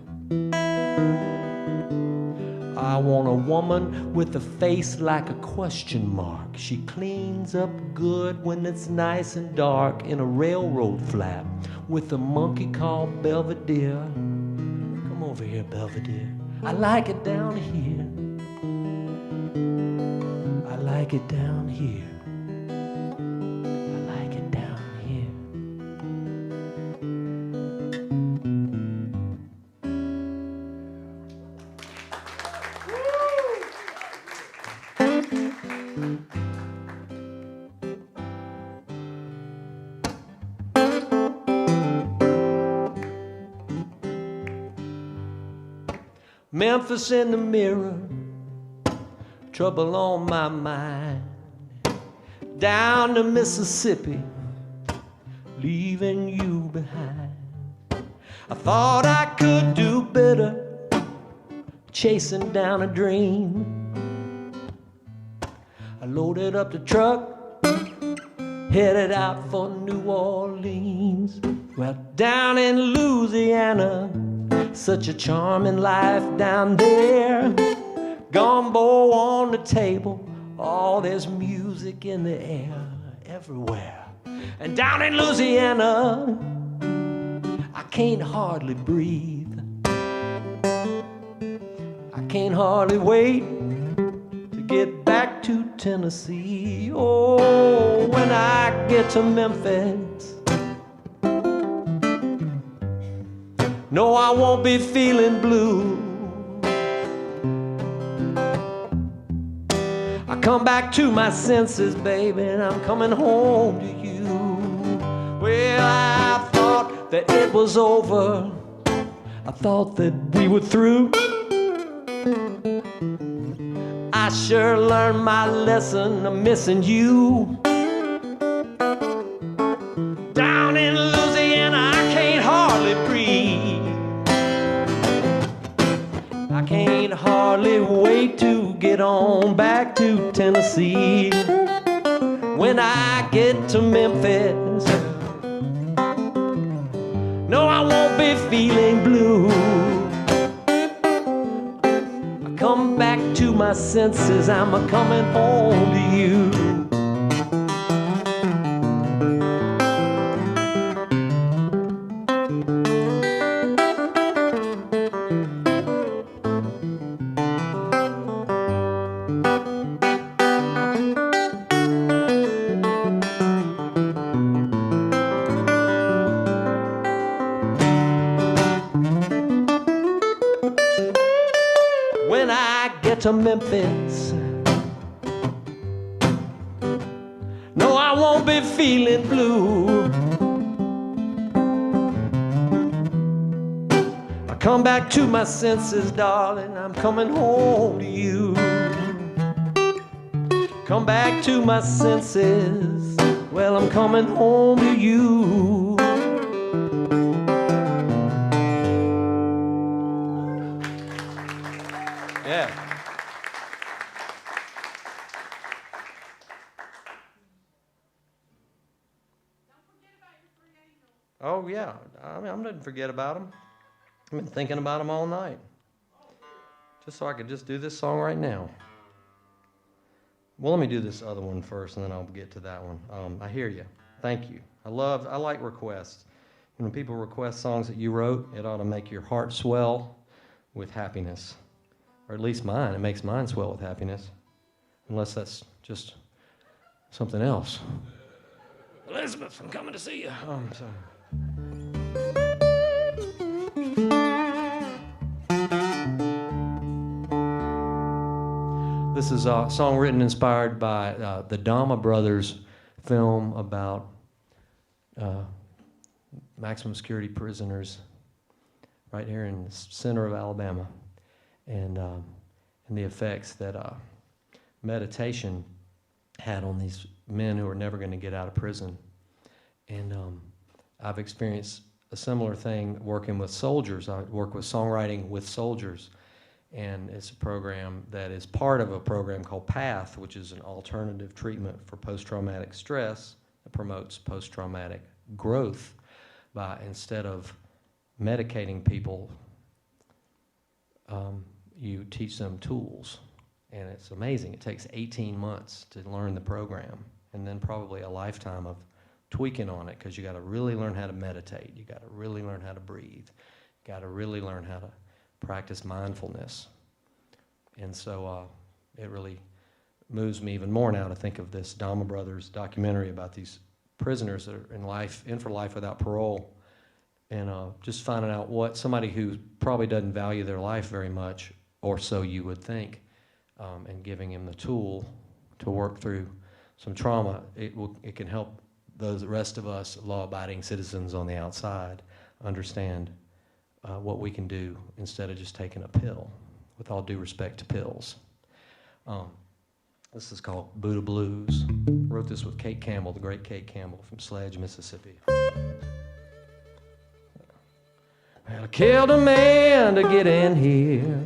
E: I want a woman with a face like a question mark. She cleans up good when it's nice and dark in a railroad flap with a monkey called Belvedere. Come over here, Belvedere. I like it down here. I like it down here. I like it down here. Memphis in the mirror, trouble on my mind. Down to Mississippi, leaving you behind. I thought I could do better, chasing down a dream. I loaded up the truck, headed out for New Orleans. Well, down in Louisiana, such a charming life down there. Gumbo on the table, oh, there's music in the air everywhere. And down in Louisiana, I can't hardly breathe. I can't hardly wait to get back to Tennessee. Oh, when I get to Memphis, no, I won't be feeling blue. I come back to my senses, baby, and I'm coming home to you. Well, I thought that it was over. I thought that we were through. I sure learned my lesson of missing you. Down in Louisiana, I can't hardly breathe. I can't hardly wait to get on back to Tennessee. When I get to Memphis, no, I won't be feeling blue. I come back to my senses, I'm a-coming home to you. To Memphis, no, I won't be feeling blue. I come back to my senses, darling, I'm coming home to you. Come back to my senses, well, I'm coming home to you. Yeah. Oh, yeah. I mean, I didn't forget about them. I've been thinking about them all night, just so I could just do this song right now. Well, let me do this other one first, and then I'll get to that one. I hear you. Thank you. I like requests. When people request songs that you wrote, it ought to make your heart swell with happiness. Or at least mine. It makes mine swell with happiness. Unless that's just something else. Elizabeth, I'm coming to see you. Oh, I'm sorry. This is a song written inspired by the Dama brothers film about maximum security prisoners right here in the center of Alabama, and the effects that meditation had on these men who are never going to get out of prison. And I've experienced a similar thing working with soldiers. I work with songwriting with soldiers, and it's a program that is part of a program called PATH, which is an alternative treatment for post-traumatic stress that promotes post-traumatic growth by, instead of medicating people, you teach them tools. And it's amazing. It takes 18 months to learn the program, and then probably a lifetime of tweaking on it, because you got to really learn how to meditate. You got to really learn how to breathe. You got to really learn how to practice mindfulness. And so it really moves me even more now to think of this Dama Brothers documentary about these prisoners that are in for life without parole, and just finding out what somebody who probably doesn't value their life very much, or so you would think, and giving him the tool to work through some trauma. It can help the rest of us law-abiding citizens on the outside understand what we can do instead of just taking a pill, with all due respect to pills. This is called Buddha Blues. Wrote this with Kate Campbell, the great Kate Campbell from Sledge, Mississippi. Well, I killed a man to get in here.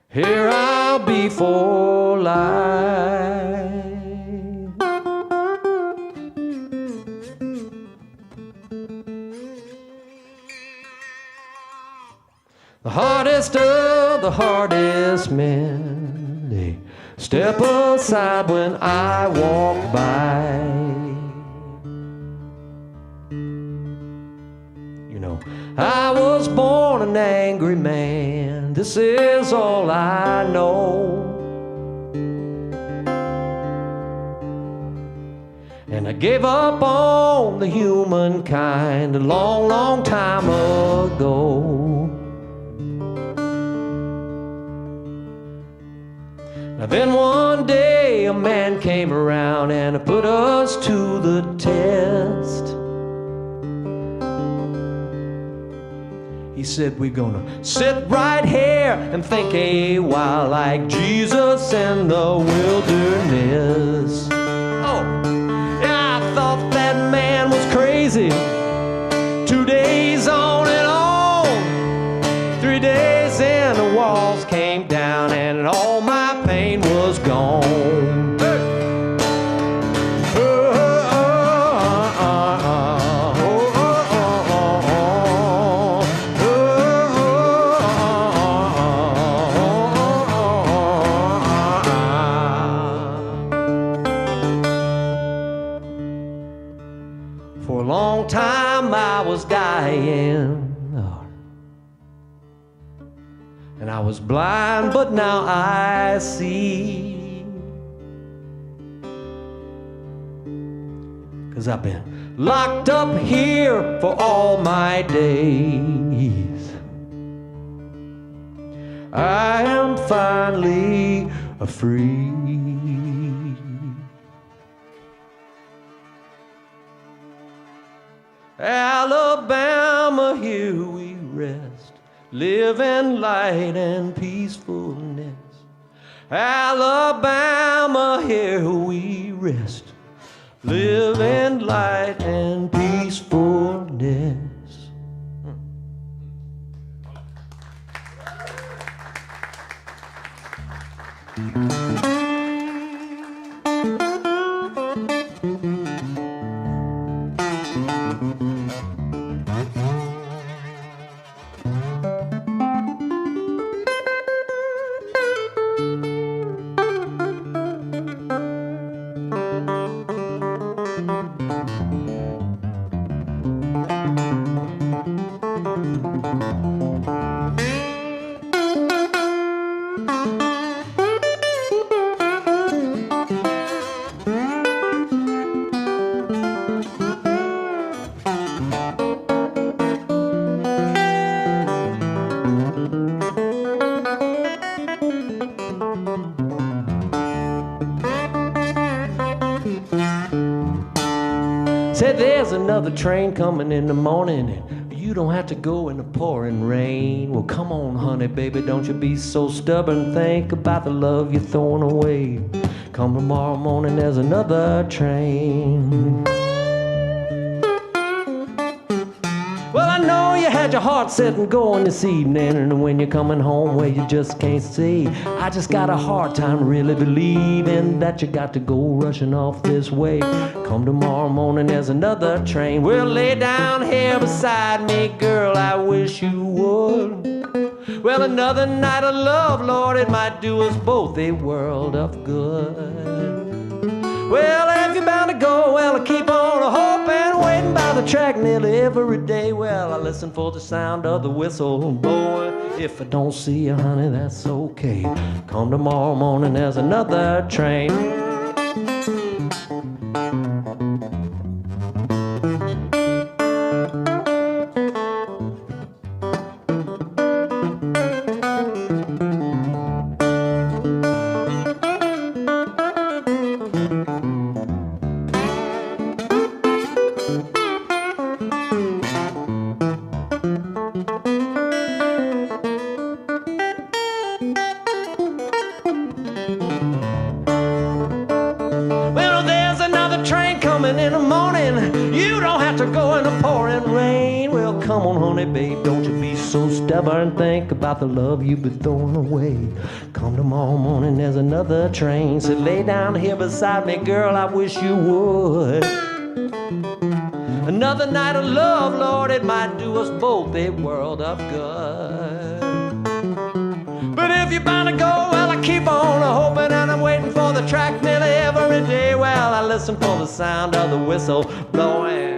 E: Here I'll be for life. The hardest of the hardest men, they step aside when I walk by. You know, I was born an angry man, this is all I know. And I gave up on the humankind a long, long time ago. Now then one day a man came around and put us to the test. He said, we're gonna sit right here and think a while like Jesus in the wilderness. Oh, yeah, I thought that man was crazy. 2 days on and on, 3 days in, the walls came down and all my pain was gone. Hey. For a long time I was dying, and I was blind, but now I see. 'Cause I've been locked up here for all my days. I am finally free. Alabama, here we rest, live in light and peacefulness. Alabama, here we rest, live in light and peacefulness. Said there's another train coming in the morning, and you don't have to go in the pouring rain. Well, come on, honey, baby, don't you be so stubborn. Think about the love you're throwing away. Come tomorrow morning, there's another train. Well, I know you had your heart set and going this evening, and when you're coming home, well, you just can't see. I just got a hard time really believing that you got to go rushing off this way. Come tomorrow morning, there's another train. Well, lay down here beside me, girl, I wish you would. Well, another night of love, Lord, it might do us both a world of good. Well, if you're bound to go, well, I keep on hoping, waiting by the track nearly every day. Well, I listen for the sound of the whistle blowing. If I don't see you, honey, that's okay. Come tomorrow morning, there's another train. In the morning, you don't have to go in the pouring rain. Well, come on, honey, babe, don't you be so stubborn. Think about the love you've been throwing away. Come tomorrow morning, there's another train. So lay down here beside me, girl, I wish you would. Another night of love, Lord, it might do us both a world of good. But if you're bound to go, well, I keep on hoping, and I'm waiting for the track nearly every day. Well, I listen for the sound of the whistle blowing.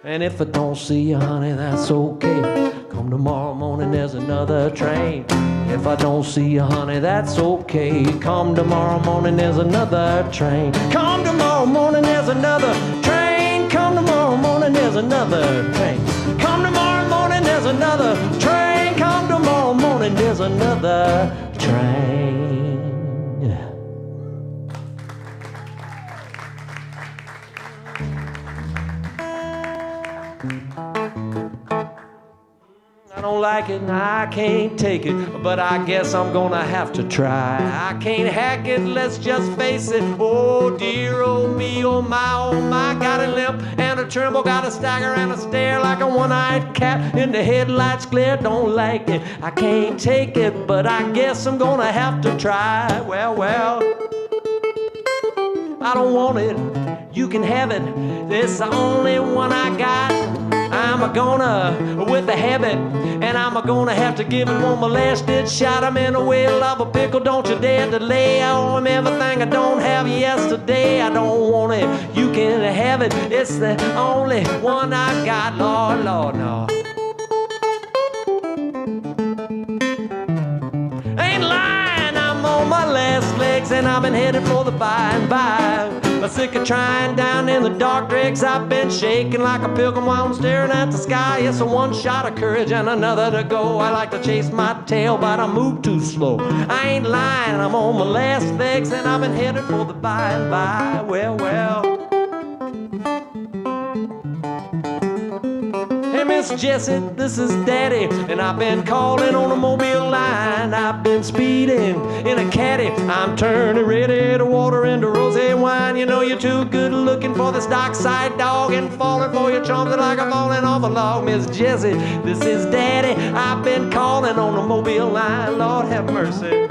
E: And if I don't see you, honey, that's okay. Come tomorrow morning, there's another train. If I don't see you, honey, that's okay. Come tomorrow morning, there's another train. Come tomorrow morning, there's another train. Come tomorrow morning, there's another train. Come tomorrow morning, there's another train. Come tomorrow morning, there's another train. I don't like it and I can't take it, but I guess I'm gonna have to try. I can't hack it, let's just face it. Oh dear, oh me, oh my, got a limp and a tremble, got a stagger and a stare like a one-eyed cat in the headlights glare. Don't like it, I can't take it, but I guess I'm gonna have to try. Well, I don't want it, you can have it, it's the only one I got. I'm gonna with the habit, and I'm gonna have to give it one more last ditch shot. I'm in the wheel of a pickle, don't you dare delay. I owe him everything I don't have yesterday. I don't want it, you can have it, it's the only one I got. Lord, Lord, no. Ain't lying, I'm on my last legs, and I've been headed for the by and by. I'm sick of trying down in the dark dregs. I've been shaking like a pilgrim while I'm staring at the sky. It's a one shot of courage and another to go. I like to chase my tail, but I move too slow. I ain't lying, I'm on my last legs, and I've been headed for the by and by. Well. Hey, Miss Jessie, this is Daddy, and I've been calling on the Mobile line. I've been speeding in a caddy. I'm turning ready to water into rosé wine. You know you're too good looking for this dockside dog, and falling for your charms like I'm falling off a log. Miss Jessie, this is Daddy. I've been calling on the Mobile line. Lord have mercy.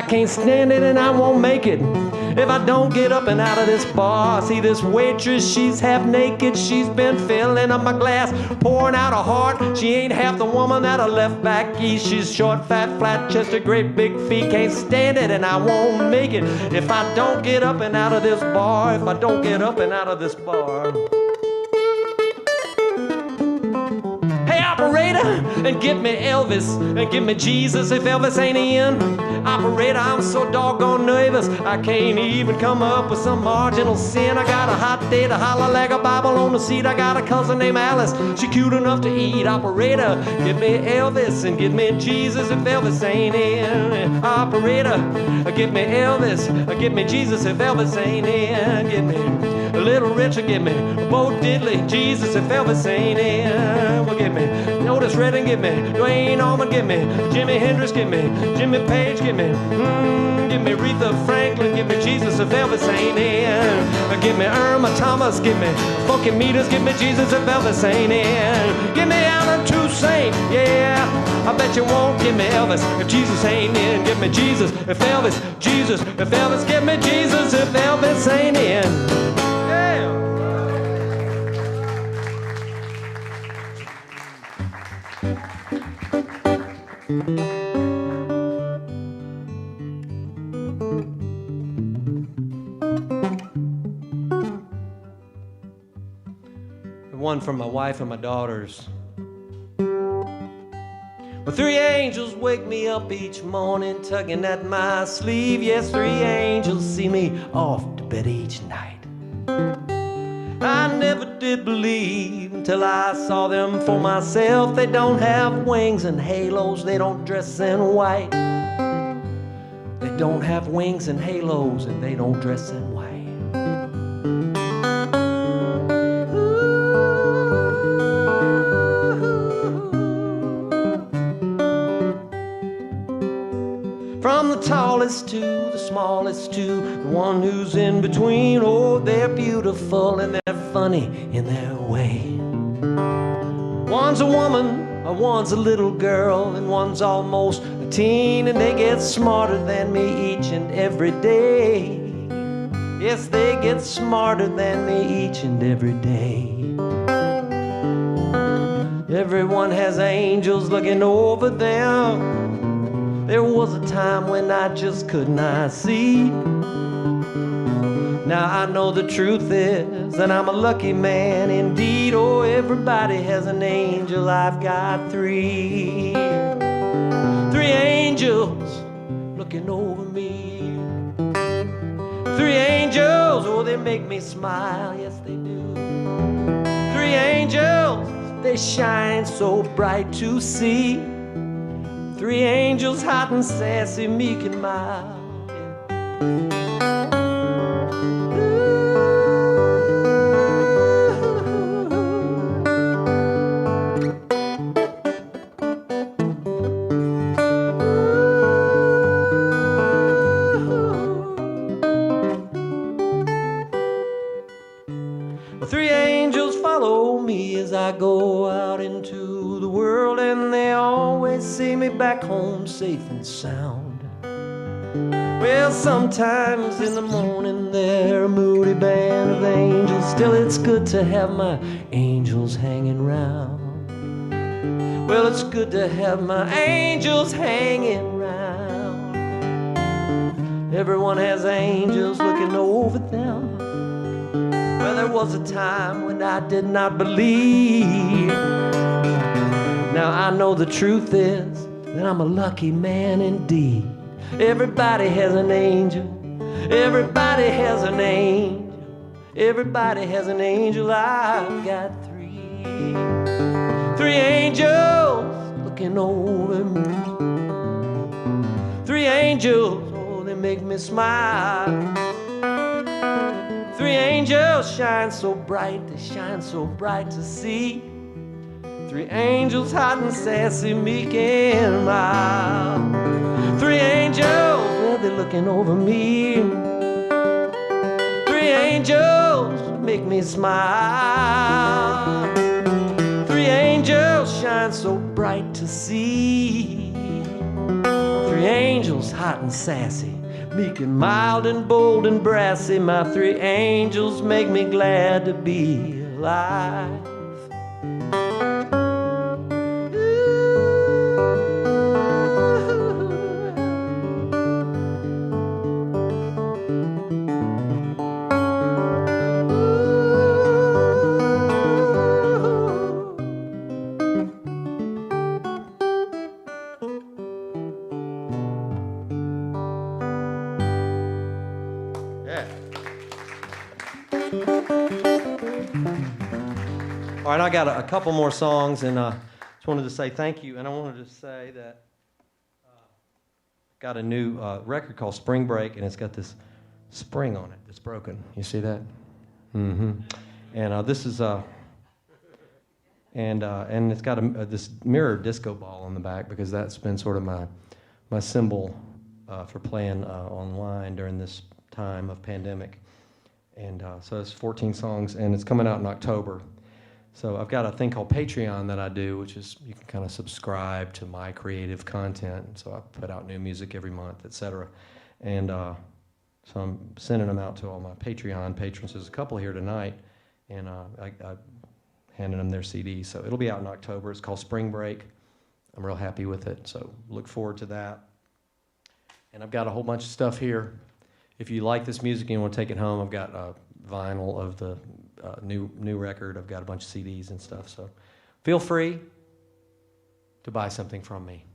E: can't stand it and I won't make it if I don't get up and out of this bar. See this waitress, she's half naked. She's been filling up my glass, pouring out her heart. She ain't half the woman that I left back east. She's short, fat, flat-chested, great big feet. Can't stand it and I won't make it if I don't get up and out of this bar. If I don't get up and out of this bar. Hey, operator, and get me Elvis, and give me Jesus if Elvis ain't in. Operator, I'm so doggone nervous, I can't even come up with some marginal sin. I got a hot day to holler like a Bible on the seat. I got a cousin named Alice, she cute enough to eat. Operator, give me Elvis, and give me Jesus if Elvis ain't in. Operator, give me Elvis, give me Jesus if Elvis ain't in. Give me a Little Richard, give me Bo Diddley, Jesus if Elvis ain't in. Well, give me Otis Redding, give me Dwayne Allman, give me Jimi Hendrix, give me Jimmy Page, give me Aretha Franklin, give me Jesus if Elvis ain't in. Give me Irma Thomas, give me Funky Meters, give me Jesus if Elvis ain't in. Give me Alan Toussaint, yeah, I bet you won't give me Elvis if Jesus ain't in. Give me Jesus if Elvis, Jesus if Elvis, give me Jesus if Elvis ain't in. One from my wife and my daughters. Well, 3 angels wake me up each morning, tugging at my sleeve. Yes, 3 angels see me off to bed each night. I never did believe until I saw them for myself. They don't have wings and halos, they don't dress in white. They don't have wings and halos, and they don't dress in white. From the tallest to the smallest to the one who's in between. Oh, they're beautiful and they're funny in their way. One's a woman, one's a little girl, and one's almost a teen, and they get smarter than me each and every day. Yes, they get smarter than me each and every day. Everyone has angels looking over them. There was a time when I just could not see. Now I know the truth is that I'm a lucky man indeed. Oh, everybody has an angel, I've got 3. 3 angels looking over me. 3 angels, oh, they make me smile, yes they do. 3 angels, they shine so bright to see. 3 angels, hot and sassy, meek and mild. Well, 3 angels follow me as I go out into the world, and they always see me back home safe and sound. Well, sometimes in the morning they're a moody band of angels. Still, it's good to have my angels hanging round. Well, it's good to have my angels hanging round. Everyone has angels looking over them. Well, there was a time when I did not believe. Now I know the truth is that I'm a lucky man indeed. Everybody has an angel. Everybody has an angel. Everybody has an angel. I've got 3. 3 angels looking over me. 3 angels, oh, they make me smile. 3 angels shine so bright, they shine so bright to see. 3 angels hot and sassy, meek and mild. 3 angels, well, they're looking over me. 3 angels make me smile. 3 angels shine so bright to see. 3 three angels, hot and sassy, meek and mild and bold and brassy. My three angels make me glad to be alive. All right, I got a couple more songs, and just wanted to say thank you. And I wanted to say that got a new record called Spring Break, and it's got this spring on it that's broken. You see that? Mm-hmm. And this is and it's got this mirror disco ball on the back, because that's been sort of my symbol for playing online during this time of pandemic. And so it's 14 songs, and it's coming out in October. So I've got a thing called Patreon that I do, which is you can kind of subscribe to my creative content. So I put out new music every month, etc. And so I'm sending them out to all my Patreon patrons. There's a couple here tonight, and I handed them their CDs. So it'll be out in October. It's called Spring Break. I'm real happy with it, so look forward to that. And I've got a whole bunch of stuff here. If you like this music and you want to take it home, I've got vinyl of the new record. I've got a bunch of CDs and stuff, so feel free to buy something from me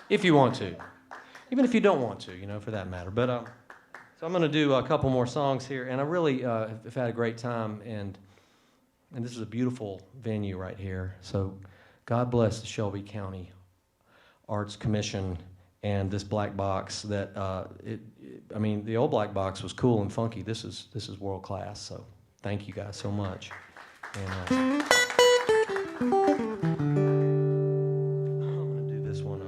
E: if you want to, even if you don't want to, for that matter. But so I'm going to do a couple more songs here, and I really have had a great time, and this is a beautiful venue right here. So God bless the Shelby County Arts Commission and this black box. That I mean, the old black box was cool and funky. This is world class. So thank you guys so much. And I'm gonna do this one.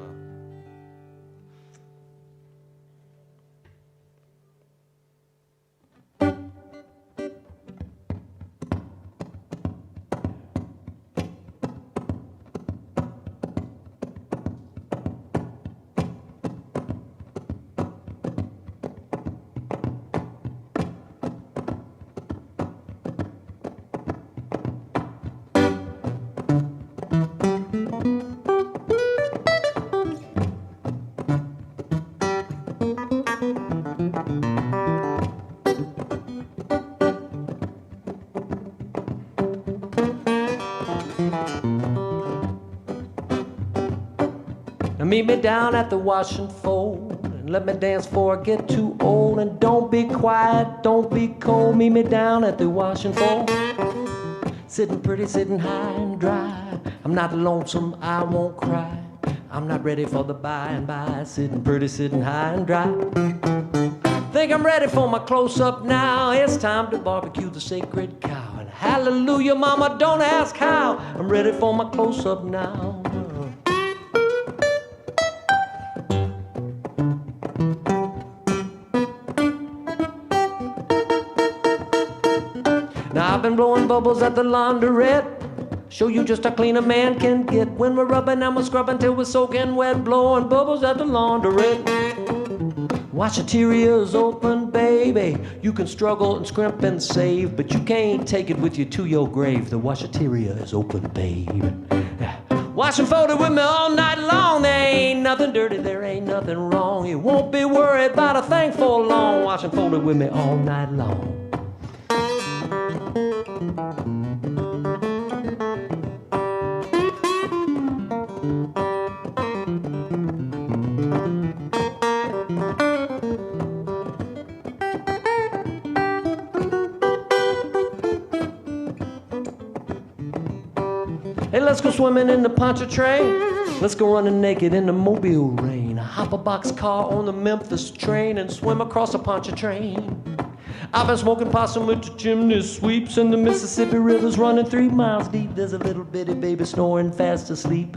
E: Meet me down at the wash and fold, and let me dance before I get too old. And don't be quiet, don't be cold. Meet me down at the wash and fold. Sitting pretty, sitting high and dry. I'm not lonesome, I won't cry. I'm not ready for the by and by. Sitting pretty, sitting high and dry. Think I'm ready for my close-up now. It's time to barbecue the sacred cow. And hallelujah, mama, don't ask how. I'm ready for my close-up now. Now I've been blowing bubbles at the laundrette. Show you just how clean a man can get. When we're rubbing and we're scrubbing till we're soaking wet. Blowing bubbles at the laundrette. Washateria's open, baby. You can struggle and scrimp and save, but you can't take it with you to your grave. The washateria is open, baby. Wash and fold it with me all night long. There ain't nothing dirty, there ain't nothing wrong. You won't be worried about a thing for long. Wash and fold it with me all night long. Hey, let's go swimming in the Pontchartrain. Let's go running naked in the Mobile rain. Hop a boxcar on the Memphis train and swim across the Pontchartrain. I've been smoking possum with the chimney sweeps, and the Mississippi River's running 3 miles deep. There's a little bitty baby snoring fast asleep,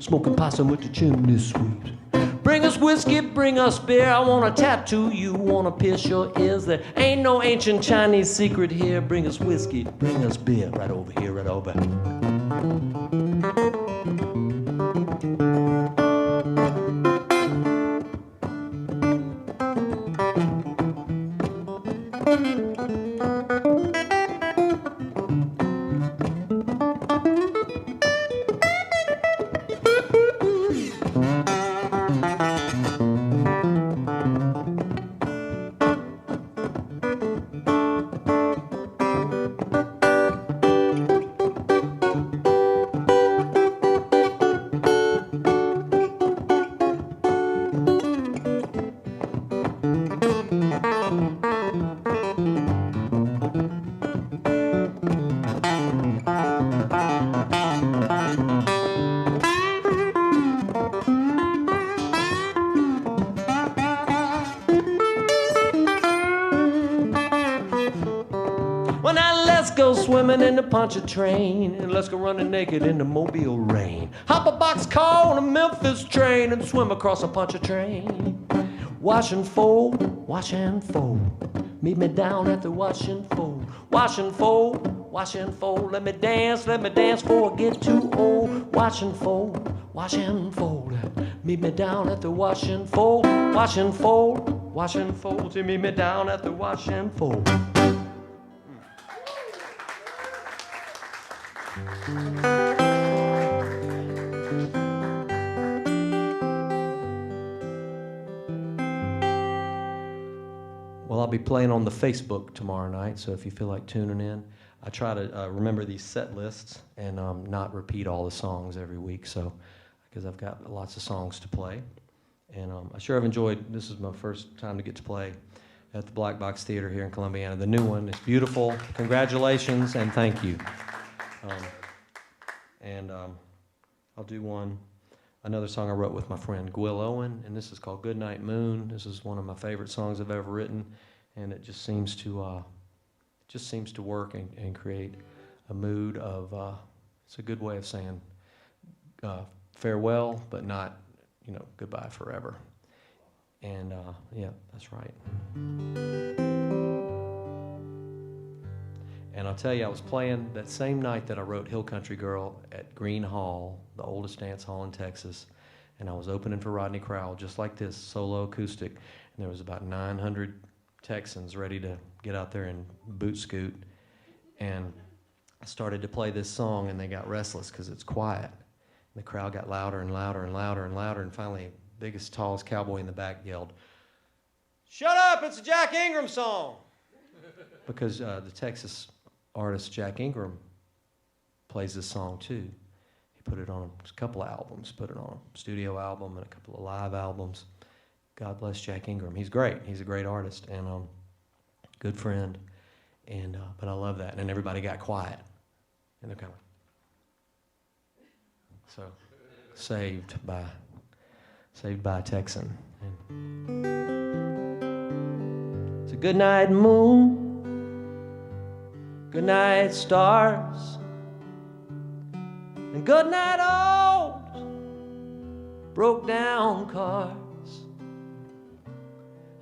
E: smoking possum with the chimney sweeps. Bring us whiskey, bring us beer. I want a tattoo, you want to pierce your ears. There ain't no ancient Chinese secret here. Bring us whiskey, bring us beer. Right over here, right over. swimming in the Pontchartrain, and let's go running naked in the Mobile rain. Hop a boxcar on a Memphis train and swim across a Pontchartrain. Wash and fold, wash and fold. Meet me down at the wash and fold. Wash and fold, wash and fold. Let me dance before I get too old. Wash and fold, wash and fold. Meet me down at the wash and fold. Wash and fold, wash and fold. Meet me down at the wash and fold. Well, I'll be playing on the Facebook tomorrow night, so if you feel like tuning in, I try to remember these set lists and not repeat all the songs every week, so because I've got lots of songs to play. And I sure have enjoyed, this is my first time to get to play at the Black Box Theater here in Columbiana. The new one, it's beautiful. Congratulations and thank you. I'll do another song I wrote with my friend Will Owen, and this is called Goodnight Moon. This is one of my favorite songs I've ever written, and it just seems to work and create a mood of, it's a good way of saying farewell, but not, goodbye forever. And yeah, that's right. And I'll tell you, I was playing that same night that I wrote Hill Country Girl at Green Hall, the oldest dance hall in Texas, and I was opening for Rodney Crowell, just like this, solo acoustic, and there was about 900 Texans ready to get out there and boot scoot, and I started to play this song, and they got restless because it's quiet. And the crowd got louder and louder and louder and louder, and finally, the biggest, tallest cowboy in the back yelled, "Shut up, it's a Jack Ingram song!" Because the Texas artist Jack Ingram plays this song too. He put it on a couple of albums, put it on a studio album and a couple of live albums. God bless Jack Ingram. He's great. He's a great artist and good friend. And but I love that. And everybody got quiet. And they're kind of so saved by a Texan. And it's a good night moon. Good night, stars, and good night, old broke down cars.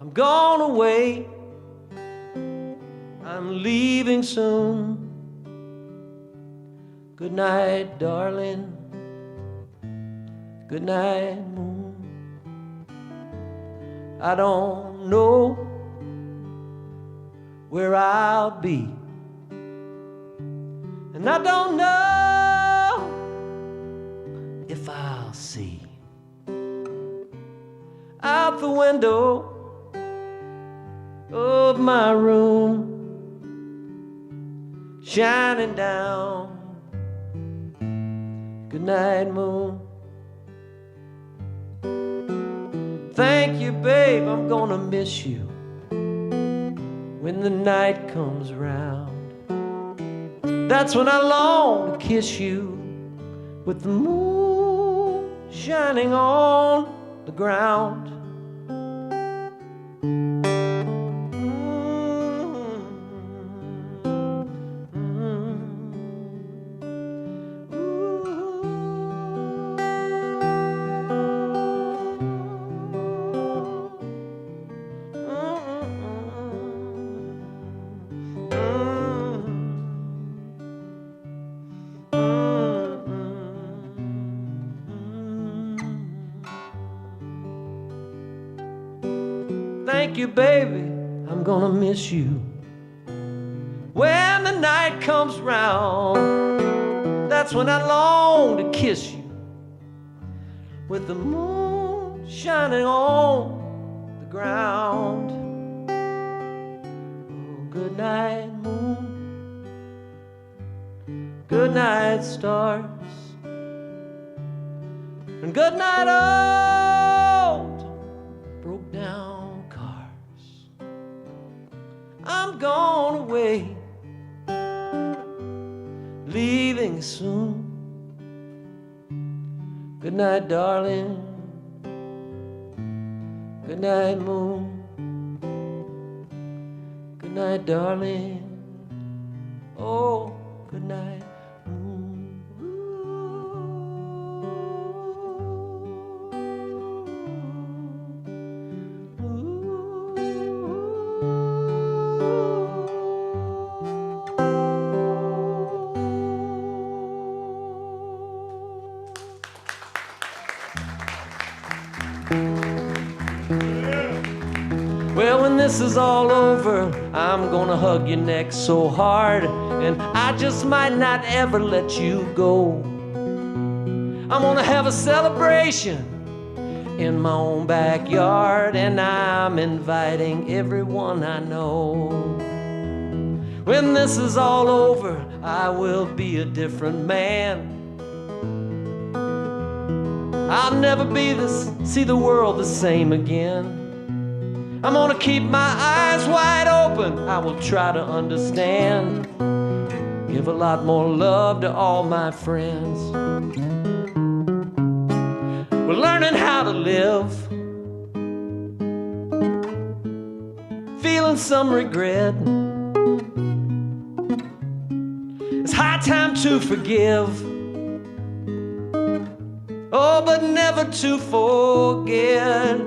E: I'm gone away, I'm leaving soon. Good night, darling, good night, moon. I don't know where I'll be, and I don't know if I'll see out the window of my room, shining down. Good night, moon. Thank you, babe, I'm gonna miss you when the night comes around. That's when I long to kiss you with the moon shining on the ground. Thank you, baby, I'm gonna miss you when the night comes round. That's when I long to kiss you with the moon shining on the ground. Oh, good night, moon. Good night, stars. And good night, old broke down cars. I'm gone away, leaving soon. Good night, darling. Good night, moon. Good night, darling. Oh, Good night. Well, when this is all over, I'm gonna hug your neck so hard, and I just might not ever let you go. I'm gonna have a celebration in my own backyard, and I'm inviting everyone I know. When this is all over, I will be a different man. I'll never see the world the same again. I'm gonna keep my eyes wide open. I will try to understand. Give a lot more love to all my friends. We're learning how to live, feeling some regret. It's high time to forgive. Oh, but never to forget.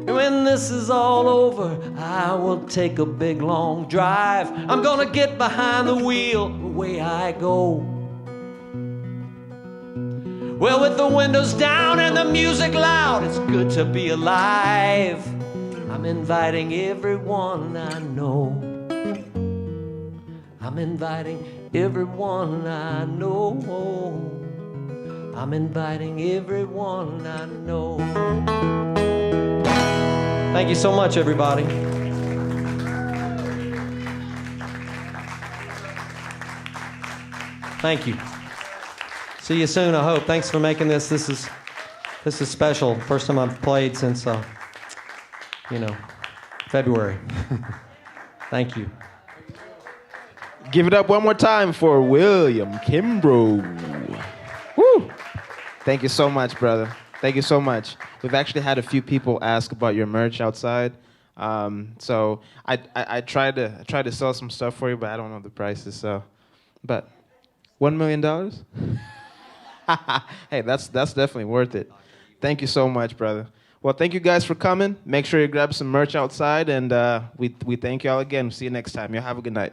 E: When this is all over, I will take a big long drive. I'm gonna get behind the wheel, away I go. Well, with the windows down and the music loud, it's good to be alive. I'm inviting everyone I know. I'm inviting everyone I know. I'm inviting everyone I know. Thank you so much, everybody. Thank you. See you soon, I hope. Thanks for making this. This is special. First time I've played since, February. Thank you.
D: Give it up one more time for William Kimbrough. Woo! Thank you so much, brother. Thank you so much. We've actually had a few people ask about your merch outside. So I tried to sell some stuff for you, but I don't know the prices. So, but $1 million? Hey, that's definitely worth it. Thank you so much, brother. Well, thank you guys for coming. Make sure you grab some merch outside, and we thank you all again. See you next time. Y'all have a good night.